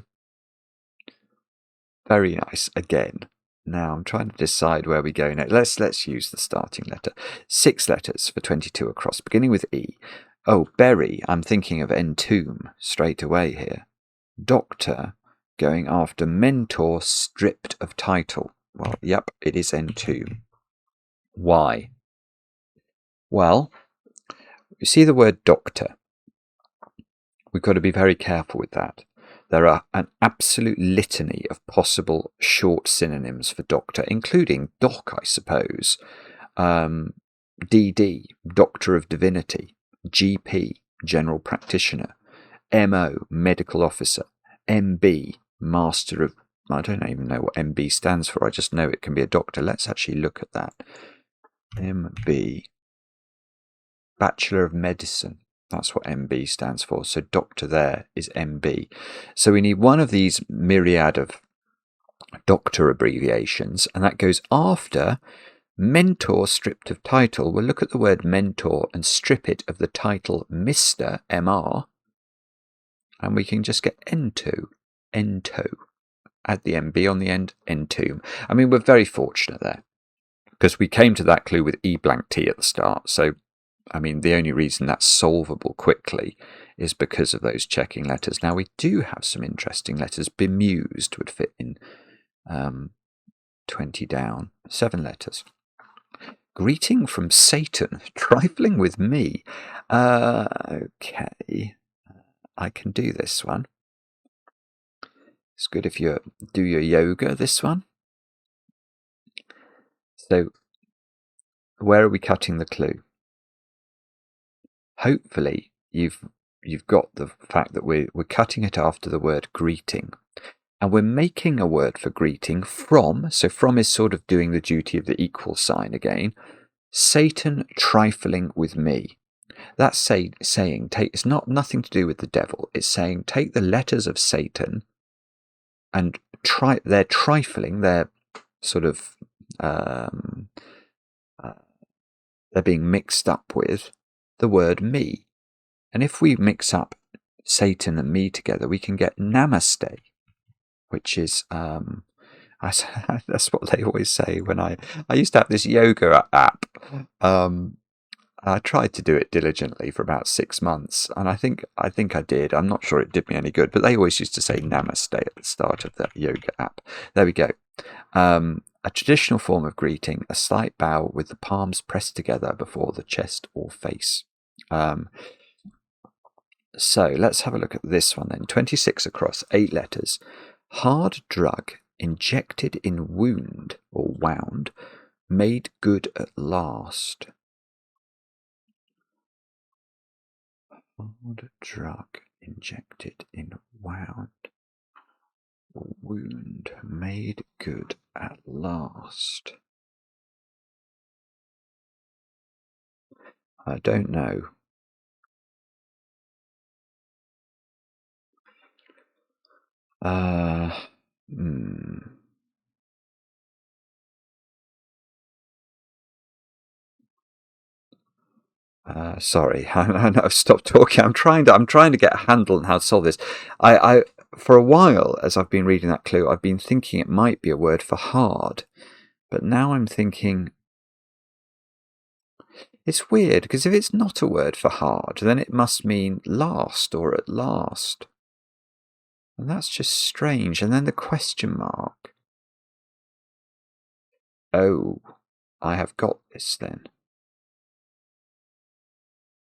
very nice. Again. Now I'm trying to decide where we go next. Let's use the starting letter. 6 letters for 22 across, beginning with E. Oh, berry. I'm thinking of entomb straight away here. Doctor, going after mentor stripped of title. Well, yep, it is entomb. Why? Well, you see the word doctor. We've got to be very careful with that. There are an absolute litany of possible short synonyms for doctor, including doc, I suppose, DD, Doctor of Divinity, GP, General Practitioner, MO, Medical Officer, MB, Master of... I don't even know what MB stands for, I just know it can be a doctor. Let's actually look at that. MB, Bachelor of Medicine. That's what MB stands for. So doctor there is MB. So we need one of these myriad of doctor abbreviations, and that goes after mentor stripped of title. We'll look at the word mentor and strip it of the title Mr. MR, and we can just get ento. Add the MB on the end, entomb. I mean, we're very fortunate there, because we came to that clue with E blank T at the start. So I mean, the only reason that's solvable quickly is because of those checking letters. Now, we do have some interesting letters. Bemused would fit in 20 down. 7 letters. Greeting from Satan, trifling with me. Okay, I can do this one. It's good if you do your yoga, this one. So, where are we cutting the clue? Hopefully, you've got the fact that we're cutting it after the word greeting. And we're making a word for greeting from, so from is sort of doing the duty of the equal sign again. Satan trifling with me. That's saying, it's nothing to do with the devil. It's saying, take the letters of Satan and they're trifling, they're sort of they're being mixed up with the word me. And if we mix up Satan and me together, we can get namaste, which is that's what they always say when I used to have this yoga app. I tried to do it diligently for about 6 months, and I think I did. I'm not sure it did me any good, but they always used to say namaste at the start of that yoga app. There we go. A traditional form of greeting, a slight bow with the palms pressed together before the chest or face. So let's have a look at this one then. 26 across, 8 letters. Hard drug injected in wound or wound, made good at last. Hard drug injected in wound or wound, made good at last. I don't know. Sorry, I've stopped talking. I'm trying to get a handle on how to solve this. I for a while, as I've been reading that clue, I've been thinking it might be a word for hard, but now I'm thinking it's weird, because if it's not a word for hard, then it must mean last or at last. And that's just strange. And then the question mark. Oh, I have got this then.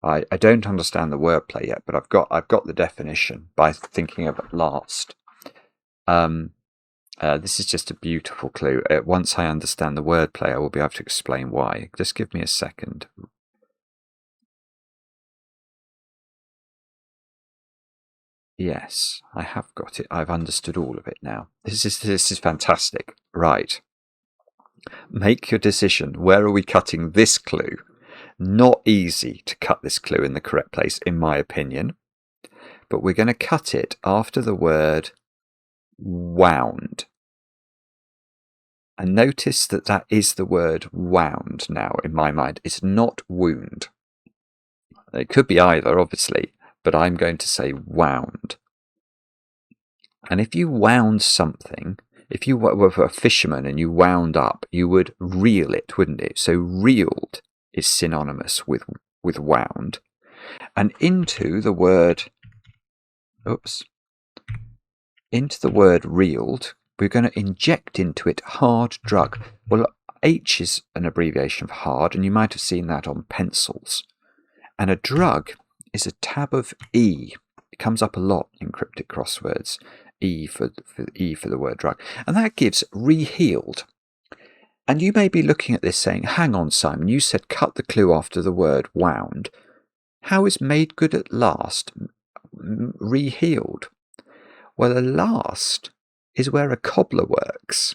I don't understand the wordplay yet, but I've got the definition by thinking of at last. This is just a beautiful clue. Once I understand the wordplay, I will be able to explain why. Just give me a second. Yes, I have got it. I've understood all of it now. This is fantastic. Right. Make your decision. Where are we cutting this clue? Not easy to cut this clue in the correct place, in my opinion. But we're going to cut it after the word wound. And notice that is the word wound now in my mind. It's not wound. It could be either, obviously, but I'm going to say wound. And if you wound something, if you were a fisherman and you wound up, you would reel it, wouldn't it? So reeled is synonymous with wound. And into the word reeled, we're going to inject into it hard drug. Well, H is an abbreviation for hard, and you might have seen that on pencils. And a drug is a tab of E. It comes up a lot in cryptic crosswords. E for the word drug. And that gives rehealed. And you may be looking at this saying, hang on, Simon, you said cut the clue after the word wound. How is made good at last rehealed? Well, a last is where a cobbler works.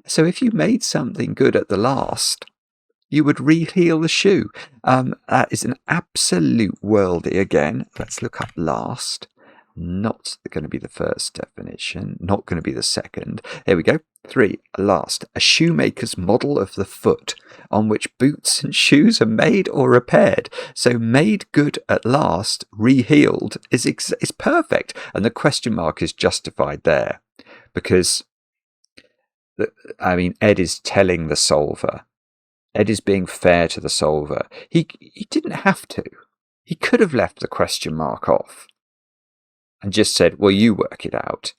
So if you made something good at the last, you would re-heel the shoe. That is an absolute worldie again. Let's look up last. Not going to be the first definition, not going to be the second. Here we go. 3, last. A shoemaker's model of the foot on which boots and shoes are made or repaired. So made good at last, re-heeled is perfect. And the question mark is justified there because, Ed is telling the solver. Ed is being fair to the solver. He didn't have to. He could have left the question mark off and just said, well, you work it out.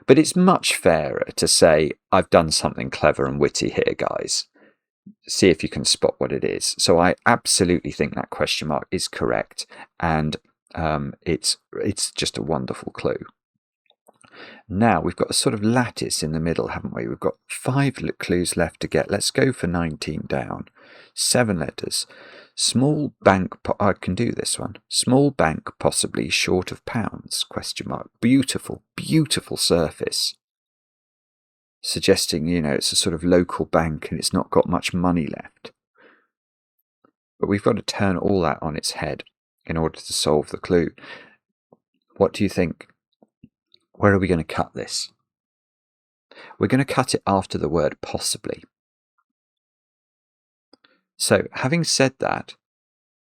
But it's much fairer to say, I've done something clever and witty here, guys. See if you can spot what it is. So I absolutely think that question mark is correct. And it's just a wonderful clue. Now we've got a sort of lattice in the middle, haven't we? We've got 5 clues left to get. Let's go for 19 down. 7 letters. Small bank, I can do this one. Small bank, possibly short of pounds, question mark. Beautiful, beautiful surface. Suggesting, it's a sort of local bank and it's not got much money left. But we've got to turn all that on its head in order to solve the clue. What do you think? Where are we going to cut this? We're going to cut it after the word possibly. So having said that,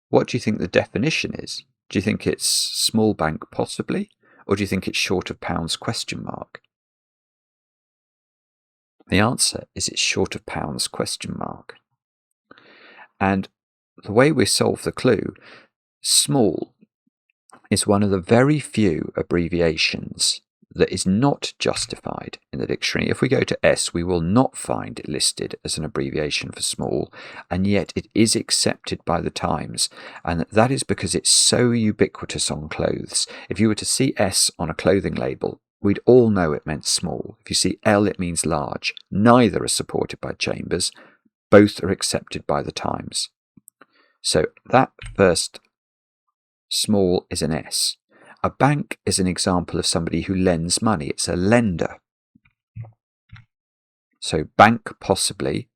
what do you think the definition is? Do you think it's small bank possibly? Or do you think it's short of pounds ? The answer is it's short of pounds ? And the way we solve the clue, small is one of the very few abbreviations that is not justified in the dictionary. If we go to S, we will not find it listed as an abbreviation for small, and yet it is accepted by the Times, and that is because it's so ubiquitous on clothes. If you were to see S on a clothing label, we'd all know it meant small. If you see L, it means large. Neither are supported by Chambers. Both are accepted by the Times. So that first small is an S. A bank is an example of somebody who lends money. It's a lender. So bank possibly,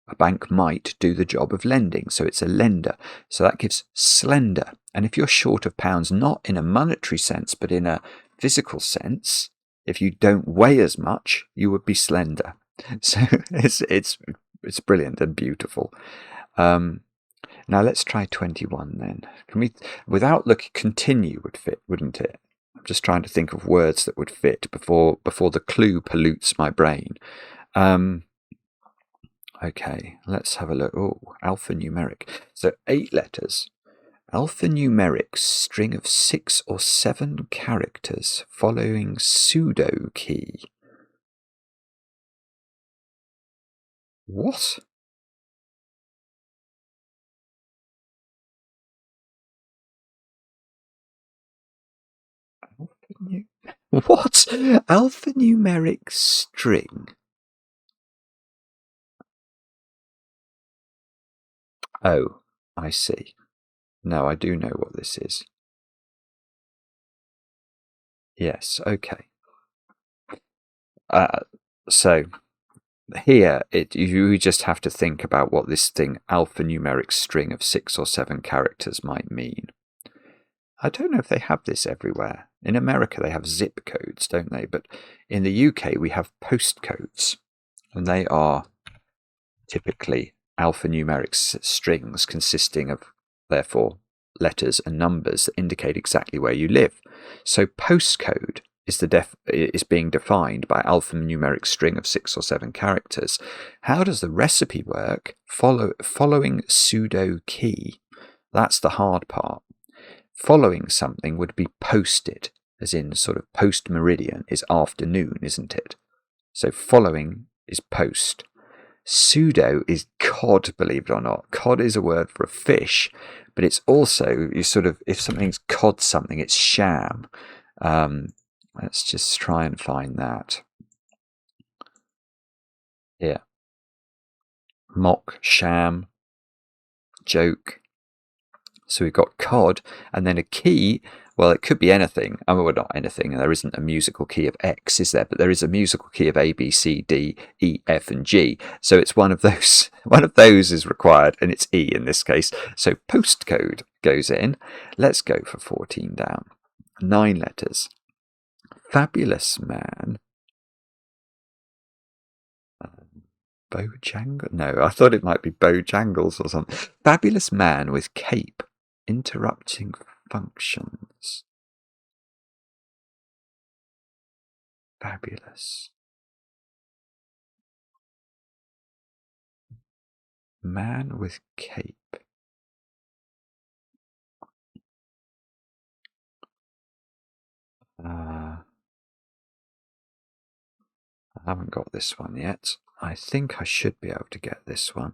a bank might do the job of lending. So it's a lender. So that gives slender. And if you're short of pounds, not in a monetary sense, but in a physical sense, if you don't weigh as much, you would be slender. So it's brilliant and beautiful. Now let's try 21 then. Can we, without looking, continue would fit, wouldn't it? I'm just trying to think of words that would fit before the clue pollutes my brain. Okay, let's have a look. Oh, alphanumeric. So 8 letters. Alphanumeric string of 6 or 7 characters following pseudo key. What? What? Alphanumeric string? Oh, I see. No, I do know what this is. Yes, okay. So here, you just have to think about what this thing, alphanumeric string of 6 or 7 characters, might mean. I don't know if they have this everywhere. In America, they have zip codes, don't they? But in the UK, we have postcodes, and they are typically alphanumeric strings consisting of, therefore, letters and numbers that indicate exactly where you live. So postcode is being defined by alphanumeric string of 6 or 7 characters. How does the recipe work? Following pseudo key. That's the hard part. Following something would be posted, as in sort of post meridian is afternoon, isn't it? So following is post. Pseudo is cod, believe it or not. Cod is a word for a fish, but it's also, you sort of, if something's cod something, it's sham. Let's just try and find that. Here. Mock, sham, joke. So we've got cod, and then a key. Well, it could be anything. I mean, well, not anything. There isn't a musical key of X, is there? But there is a musical key of A, B, C, D, E, F, and G. So it's one of those. One of those is required, and it's E in this case. So postcode goes in. Let's go for 14 down. 9 letters. Fabulous man. Bojangle? No, I thought it might be Bojangles or something. Fabulous man with cape. Interrupting functions. Fabulous. Man with cape. I haven't got this one yet. I think I should be able to get this one.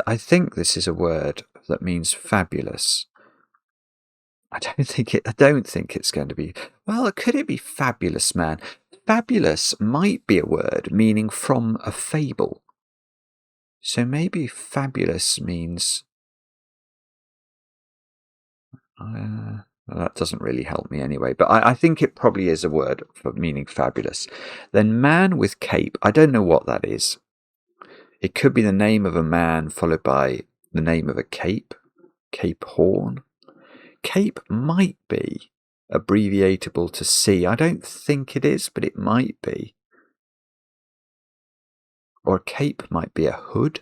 I think this is a word that means fabulous. I don't think it's going to be. Well, could it be fabulous man? Fabulous might be a word meaning from a fable. So maybe fabulous means. Well, that doesn't really help me anyway, but I think it probably is a word for meaning fabulous. Then man with cape, I don't know what that is. It could be the name of a man followed by the name of a cape. Cape Horn. Cape might be abbreviatable to C. I don't think it is, but it might be. Or a cape might be a hood.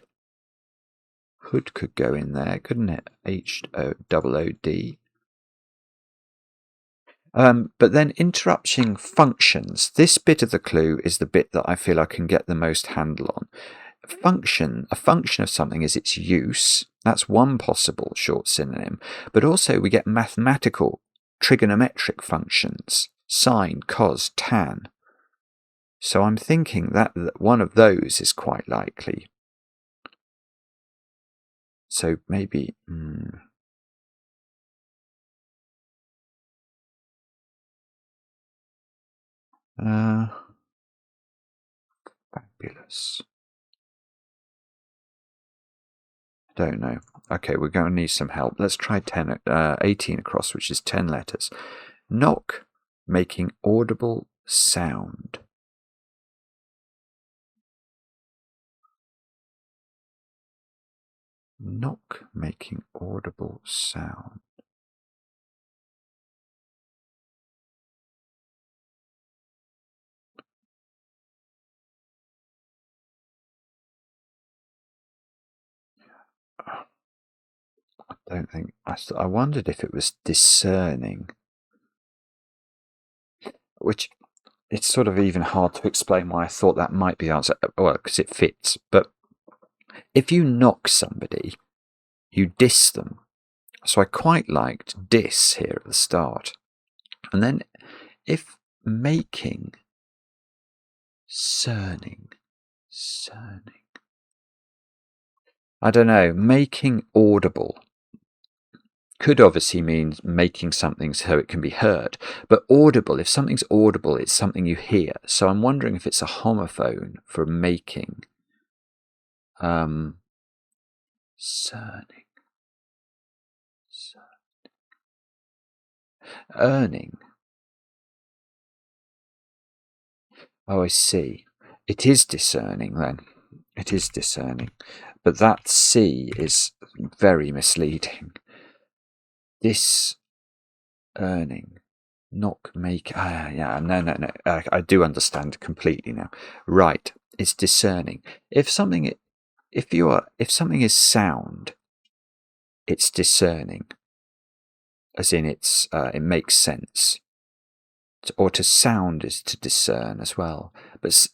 hood could go in there, couldn't it? HOOD. But then interrupting functions. This bit of the clue is the bit that I feel I can get the most handle on. A function of something is its use. That's one possible short synonym. But also we get mathematical, trigonometric functions. Sine, cos, tan. So I'm thinking that one of those is quite likely. So maybe... fabulous. Don't know. Okay, we're going to need some help. Let's try 18 across, which is 10 letters. Knock, making audible sound. Knock, making audible sound. I don't think... I wondered if it was discerning. Which... it's sort of even hard to explain why I thought that might be the answer. Well, because it fits. But if you knock somebody, you diss them. So I quite liked diss here at the start. And then if making, cerning. I don't know, making audible could obviously mean making something so it can be heard. But audible, if something's audible, it's something you hear. So I'm wondering if it's a homophone for making. Cerning. Earning. Oh, I see. It is discerning then. It is discerning. But that C is very misleading. Discerning. Knock, make. Yeah, no. I do understand completely now. Right. It's discerning. If something is sound, it's discerning. As in it makes sense. Or to sound is to discern as well. But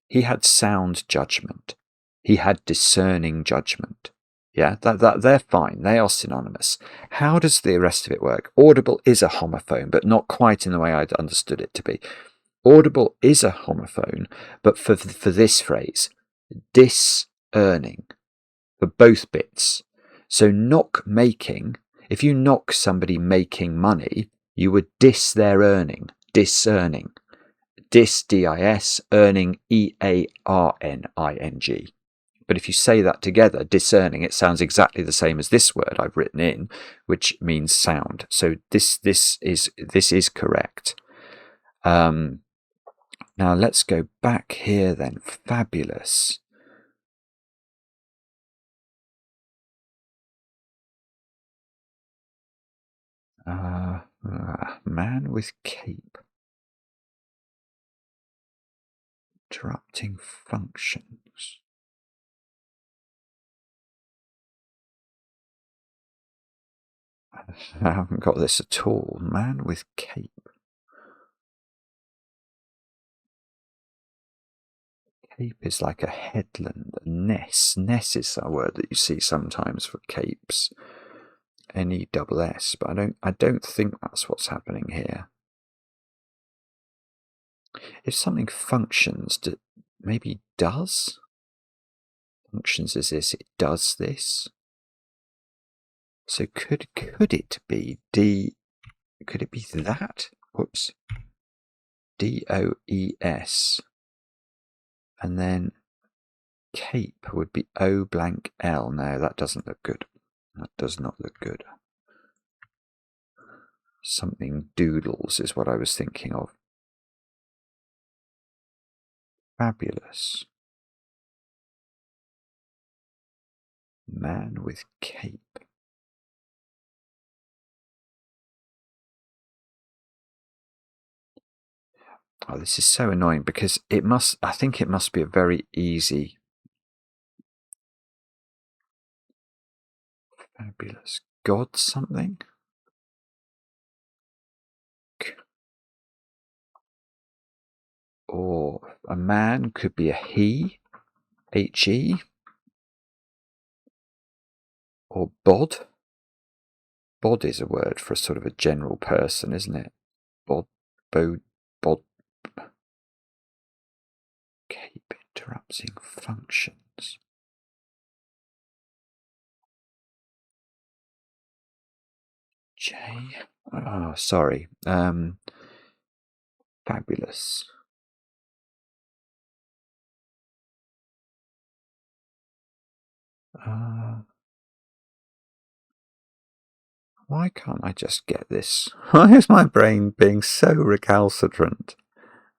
he had sound judgment. He had discerning judgment. Yeah, that they're fine. They are synonymous. How does the rest of it work? Audible is a homophone, but not quite in the way I'd understood it to be. Audible is a homophone, but for this phrase, discerning, for both bits. So knock making, if you knock somebody making money, you would diss their earning, discerning. Dis, D-I-S, earning, E-A-R-N-I-N-G. But if you say that together, discerning, it sounds exactly the same as this word I've written in, which means sound. So this is correct. Now let's go back here then. Fabulous. Man with cape. Interrupting functions. I haven't got this at all. Man with cape. Cape is like a headland, a ness. Ness is a word that you see sometimes for capes. N-E-S-S, but I don't think that's what's happening here. If something functions, maybe does? Functions as this, it does this. So could it be could it be that? Whoops. D-O-E-S. And then cape would be O-blank-L. No, that doesn't look good. That does not look good. Something doodles is what I was thinking of. Fabulous. Man with cape. Oh, this is so annoying because I think it must be a very easy Fabulous. God something? Or a man could be a he, H-E. Or bod. Bod is a word for a sort of a general person, isn't it? Bod, bod, bod. Cape interrupting functions. J. Oh, sorry. Fabulous. Why can't I just get this? Why is my brain being so recalcitrant?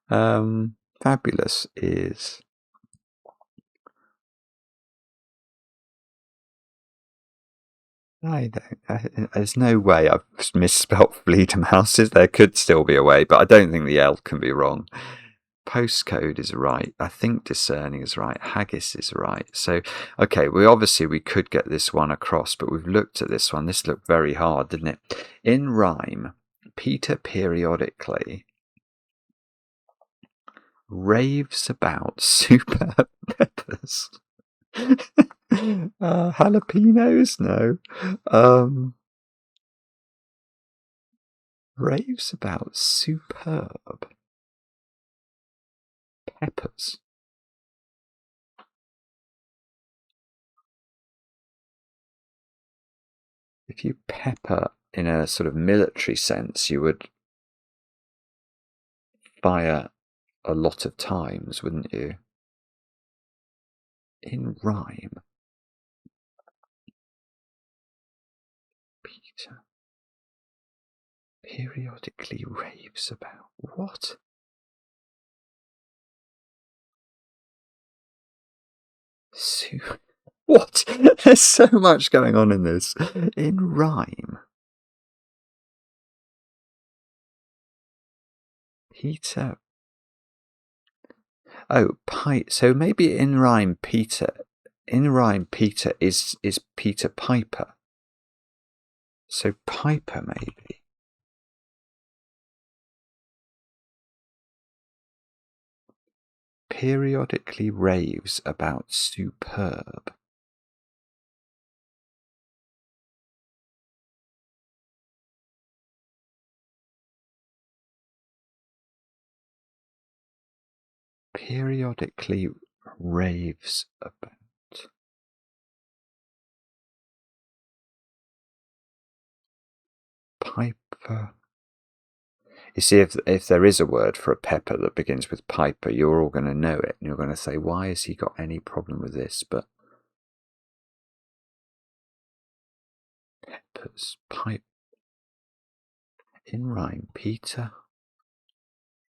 Fabulous is... there's no way I've misspelt Fledermaus. There could still be a way, but I don't think the L can be wrong. Postcode is right. I think discerning is right. Haggis is right. So, okay, we could get this one across, but we've looked at this one. This looked very hard, didn't it? In rhyme, Peter periodically raves about super peppers. Jalapenos? No. Raves about superb peppers. If you pepper in a sort of military sense, you would fire a lot of times, wouldn't you? In rhyme. Peter periodically raves about what? What? There's so much going on in this. In rhyme. Peter. Oh, so maybe in rhyme Peter. In rhyme Peter is Peter Piper. So Piper maybe. Periodically raves about superb. Periodically raves about. Piper. You see, if there is a word for a pepper that begins with Piper, you're all going to know it, and you're going to say, why has he got any problem with this? But peppers, pipe, in rhyme, Peter,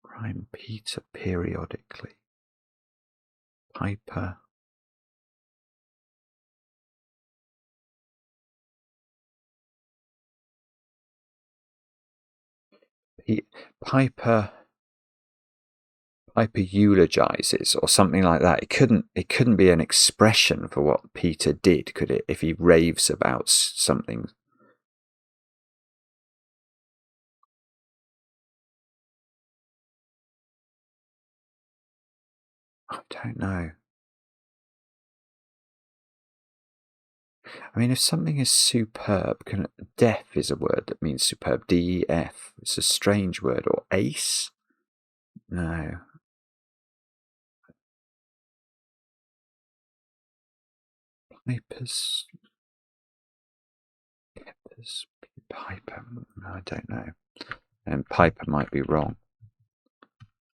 rhyme, Peter, periodically, Piper, Piper eulogizes or something like that. It couldn't be an expression for what Peter did, could it? If he raves about something. I don't know. I mean, if something is superb, deaf is a word that means superb. D-E-F. It's a strange word. Or ace? No. Peppers. Piper. I don't know. And Piper might be wrong.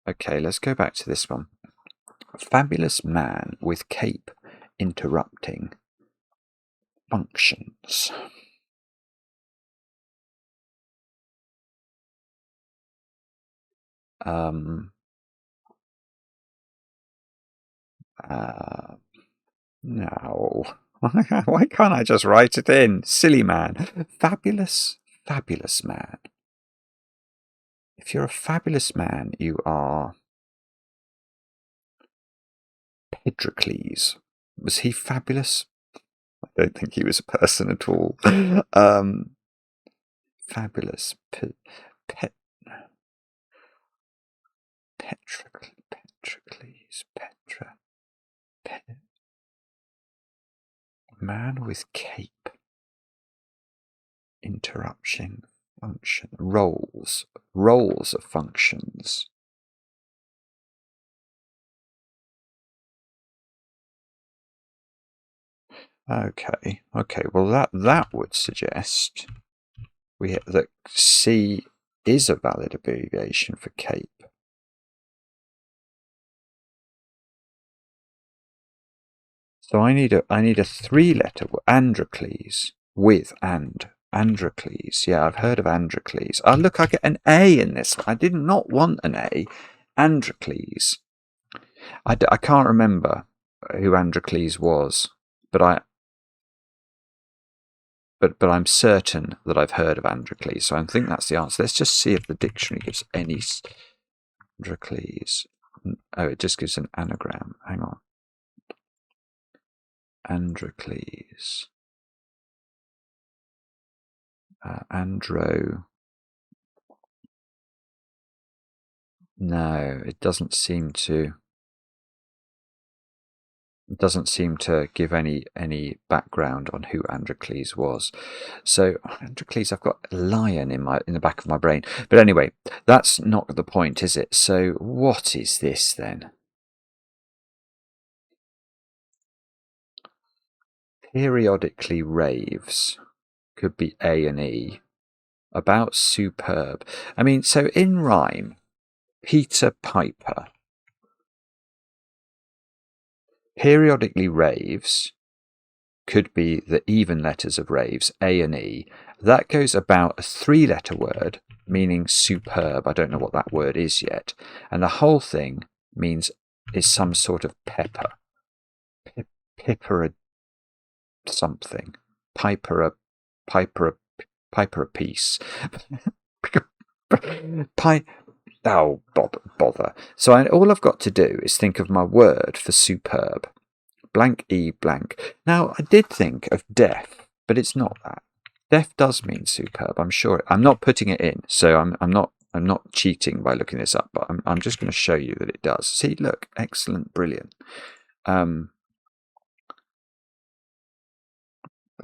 Okay, let's go back to this one. Fabulous man with cape interrupting functions. No. Why can't I just write it in? Silly man. Fabulous man. If you're a fabulous man, you are Pedrocles. Was he fabulous? I don't think he was a person at all. Fabulous. Petrocles. Man with cape. Interruption. Function. Roles. Roles of functions. Okay. Well, that would suggest that C is a valid abbreviation for cape. So I need a 3-letter Androcles with Androcles. Yeah, I've heard of Androcles. Oh, look, I get an A in this. I did not want an A. Androcles. I can't remember who Androcles was, but I'm certain that I've heard of Androcles. So I think that's the answer. Let's just see if the dictionary gives any Androcles. Oh, it just gives an anagram. Hang on. Androcles. No, it doesn't seem to. It doesn't seem to give any background on who Androcles was. So Androcles, I've got a lion in the back of my brain. But anyway, that's not the point, is it? So what is this then? Periodically raves. Could be A and E. About superb. I mean, so in rhyme, Peter Piper. Periodically raves could be the even letters of raves, A and E. That goes about a 3-letter word, meaning superb. I don't know what that word is yet. And the whole thing is some sort of pepper. Pipper something. Piper a piece. Oh, bother. So all I've got to do is think of my word for superb. Blank E blank. Now, I did think of deaf, but it's not that. Deaf does mean superb, I'm sure. I'm not putting it in, so I'm not cheating by looking this up, but I'm just going to show you that it does. See, look, excellent, brilliant.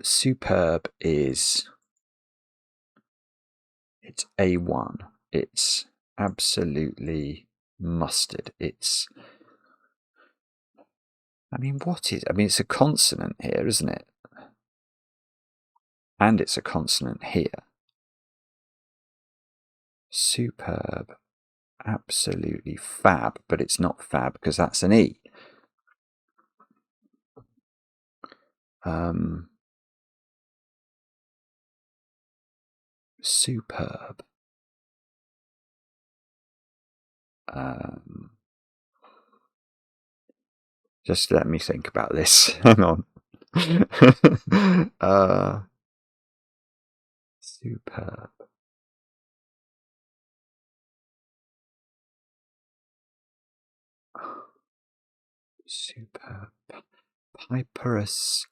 Superb it's A1. It's absolutely mustard. It's a consonant here, isn't it? And it's a consonant here. Superb. Absolutely fab, but it's not fab because that's an E. Superb. Just let me think about this. Hang on. Superb. Superb. Piperus.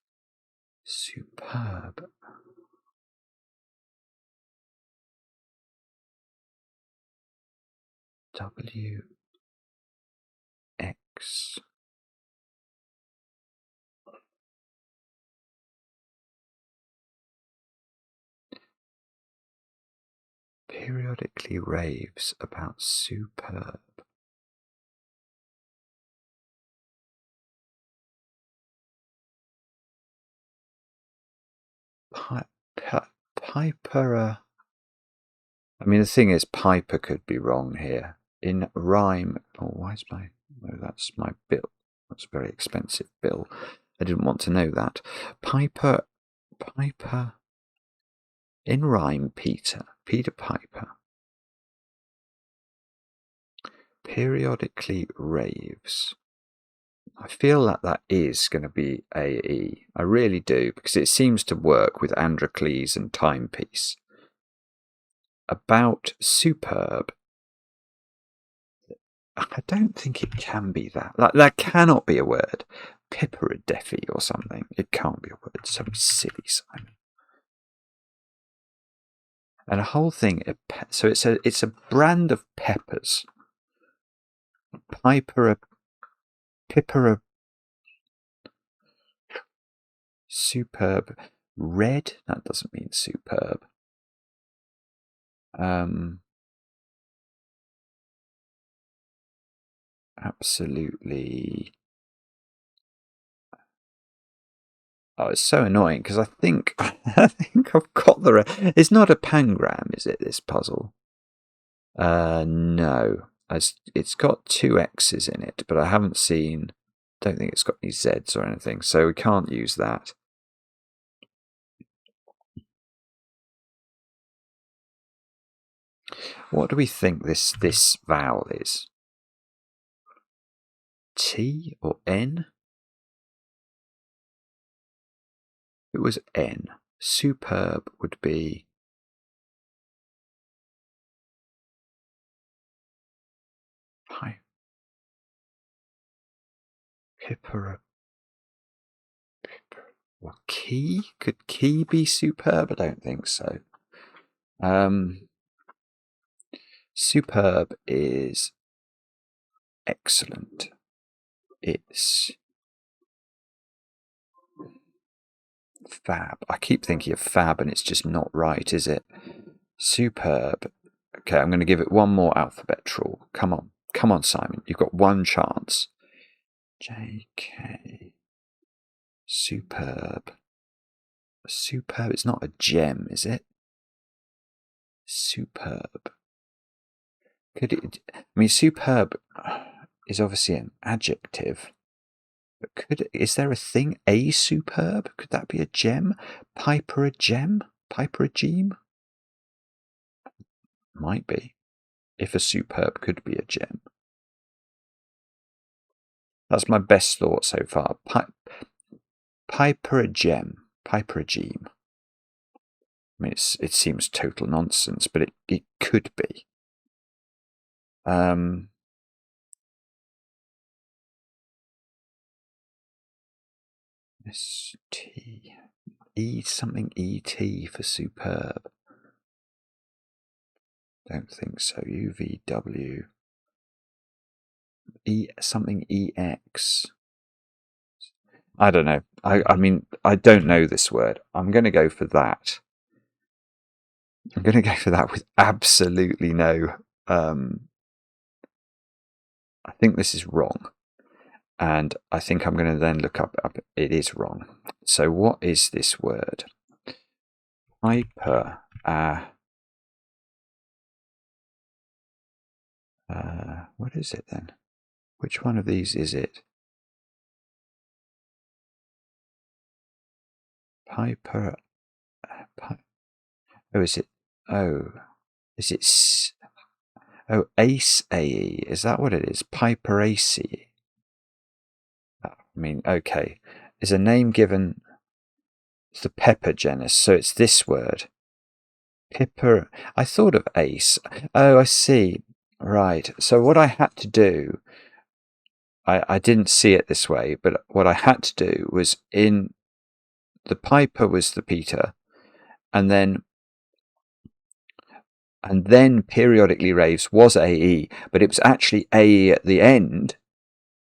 Superb. W. X. Periodically raves about superb. Piper. I mean, the thing is, Piper could be wrong here. In rhyme. Oh, why is my. No, that's my bill. That's a very expensive bill. I didn't want to know that. Piper. In rhyme, Peter Piper. Periodically raves. I feel that is going to be AE. I really do, because it seems to work with Androcles and timepiece. About superb. I don't think it can be that. Like, that cannot be a word. Pipperadeffi or something. It can't be a word. So silly, Simon. And a whole thing. So it's a brand of peppers. Pipera. Superb. Red? That doesn't mean superb. Absolutely. Oh, it's so annoying because I think I've got the. It's not a pangram, is it? This puzzle. No. It's got 2 X's in it, but I haven't seen. Don't think it's got any Z's or anything, so we can't use that. What do we think this vowel is? T or N? If it was N. Superb would be. Pipper. Or key? Could key be superb? I don't think so. Superb is excellent. It's fab. I keep thinking of fab and it's just not right, is it? Superb. Okay, I'm going to give it one more alphabet rule. Come on, Simon. You've got one chance. JK. Superb. Superb. It's not a gem, is it? Superb. Superb is obviously an adjective. But is there a thing? A superb? Could that be a gem? Piper a gem? Piper a gem? Might be. If a superb could be a gem. That's my best thought so far. Piper a gem. Piper a gem. I mean, it seems total nonsense, but it could be. S-T. Something E-T for superb. Don't think so. UVW. Something EX. I don't know. I mean, I don't know this word. I'm going to go for that. I'm going to go for that with absolutely no. I think this is wrong. And I think I'm going to then look up. It is wrong. So what is this word? Hyper. What is it then? Which one of these is it? Piper. Oh, is it? Oh, is it? Oh, Ace AE. Is that what it is? Piper Ace. I mean, okay. Is a name given? It's the pepper genus, so it's this word. Pipper. I thought of ace. Oh, I see. Right. So what I had to do, I didn't see it this way, but what I had to do was in the Piper was the Peter, and then periodically raves was AE, but it was actually AE at the end.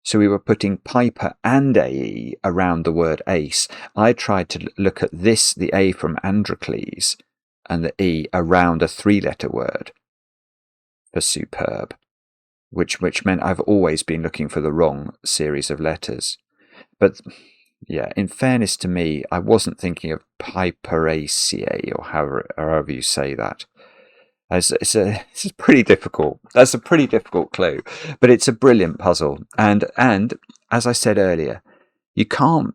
So we were putting Piper and AE around the word ace. I tried to look at this, the A from Androcles, and the E around a 3-letter word for superb, which meant I've always been looking for the wrong series of letters. But yeah, in fairness to me, I wasn't thinking of Piperaceae, or however you say that. It's pretty difficult. That's a pretty difficult clue, but it's a brilliant puzzle. And as I said earlier, you can't,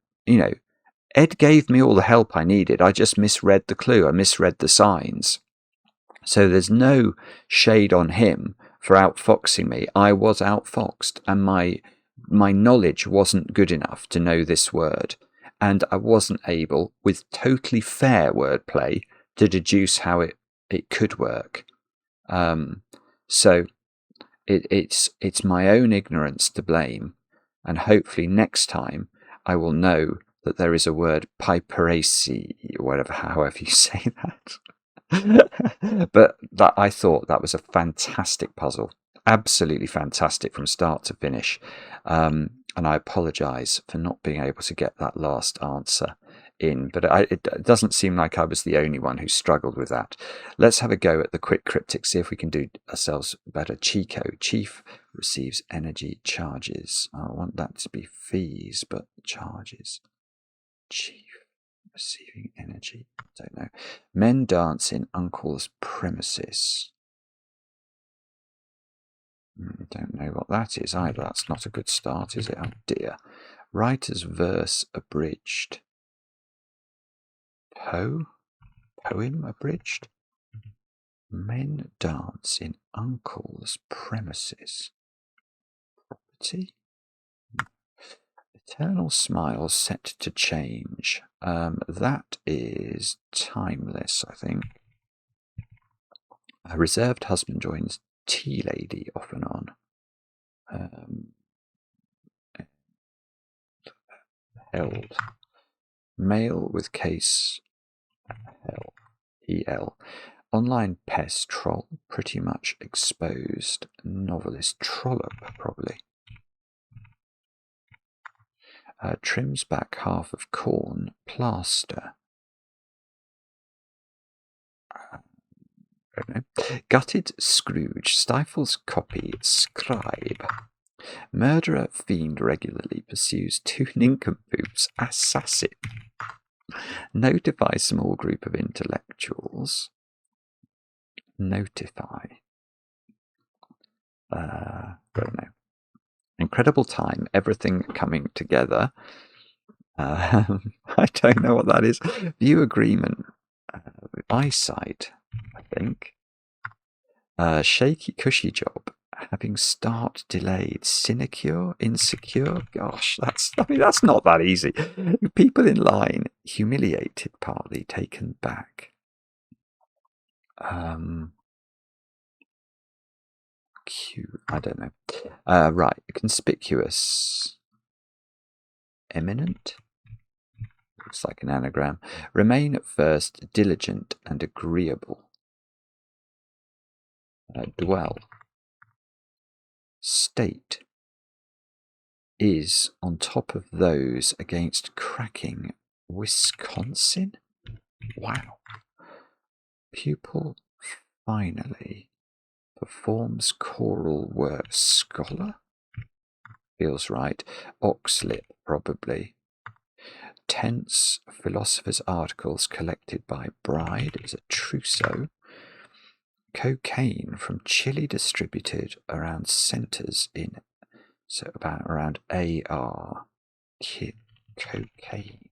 Ed gave me all the help I needed. I just misread the clue. I misread the signs. So there's no shade on him for outfoxing me. I was outfoxed, and my knowledge wasn't good enough to know this word. And I wasn't able, with totally fair wordplay, to deduce how it could work. So It's my own ignorance to blame, and hopefully next time I will know that there is a word piperacea, whatever, however you say that. But I thought that was a fantastic puzzle, absolutely fantastic from start to finish. And I apologise for not being able to get that last answer in, but it doesn't seem like I was the only one who struggled with that. Let's have a go at the quick cryptic, see if we can do ourselves better. Chico, chief receives energy charges. I want that to be fees, but charges. Chief receiving energy. Don't know. Men dance in uncle's premises. Don't know what that is either. That's not a good start, is it? Oh dear. Writer's verse abridged. Poem abridged. Men dance in uncle's premises. Property. Eternal smile set to change. That is timeless, I think. A reserved husband joins tea lady off and on. Held. Male with case EL. Online pest troll, pretty much exposed. Novelist trollop, probably. Trims back half of corn, plaster. Don't know. Gutted Scrooge stifles copy, scribe. Murderer fiend regularly pursues two nincompoops, assassin. Notify small group of intellectuals. Notify. Don't know. Incredible time, everything coming together. I don't know what that is. View agreement. Eyesight, I think. Shaky cushy job. Having start delayed. Sinecure, insecure. Gosh, that's not that easy. People in line, humiliated, partly taken back. I don't know. Right, conspicuous. Eminent. Looks like an anagram. Remain at first diligent and agreeable. Dwell. State. Is on top of those against cracking. Wisconsin? Wow. Pupil finally performs choral work. Scholar? Feels right. Oxlip, probably. Tense philosopher's articles collected by Bride is a trousseau. Cocaine from Chile distributed around centres in, so about around AR. Cocaine.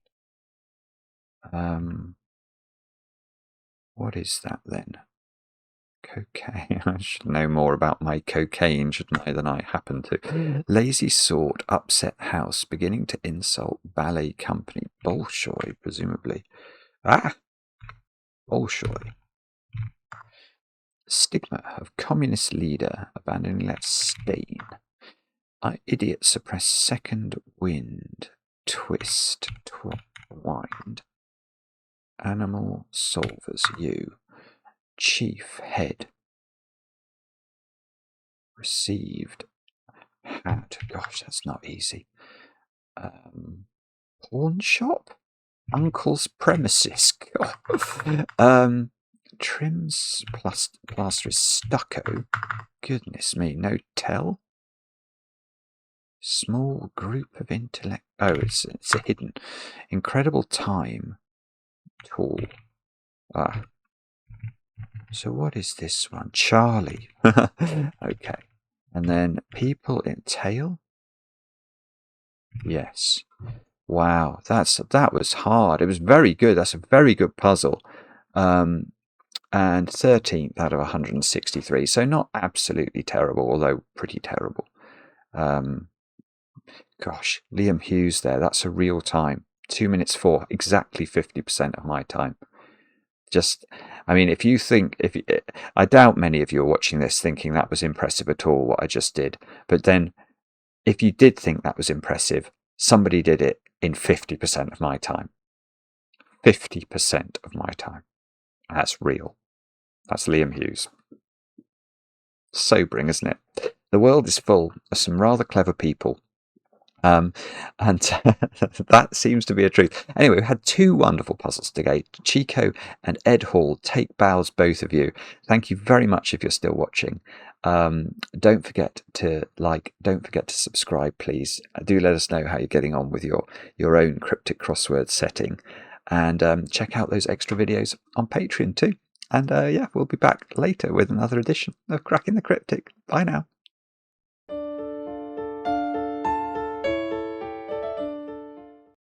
What is that then? Cocaine. I should know more about my cocaine, shouldn't I, than I happen to. Lazy sort, upset house, beginning to insult ballet company. Bolshoi, presumably. Bolshoi. Stigma of communist leader abandoning that stain. Idiot suppress second wind. Twist. Wind. Animal solvers. You. Chief head. Received. Hat. Gosh, that's not easy. Pawn shop. Uncle's premises. Trims plaster is stucco. Goodness me, no tell. Small group of intellect. Oh, it's a hidden. Incredible time. Tall. So what is this one? Charlie. Okay. And then people in tail. Yes. Wow, that was hard. It was very good. That's a very good puzzle. And 13th out of 163. So not absolutely terrible, although pretty terrible. Gosh, Liam Hughes there. That's a real time. 2 minutes 4, exactly 50% of my time. Just, I mean, if you think, I doubt many of you are watching this thinking that was impressive at all, what I just did. But then if you did think that was impressive, somebody did it in 50% of my time. 50% of my time. That's real. That's Liam Hughes. Sobering, isn't it? The world is full of some rather clever people. And that seems to be a truth. Anyway, we had 2 wonderful puzzles today. Chico and Ed Hall, take bows, both of you. Thank you very much if you're still watching. Don't forget to like, don't forget to subscribe, please. Do let us know how you're getting on with your own cryptic crossword setting. And check out those extra videos on Patreon too. And yeah, we'll be back later with another edition of Cracking the Cryptic. Bye now.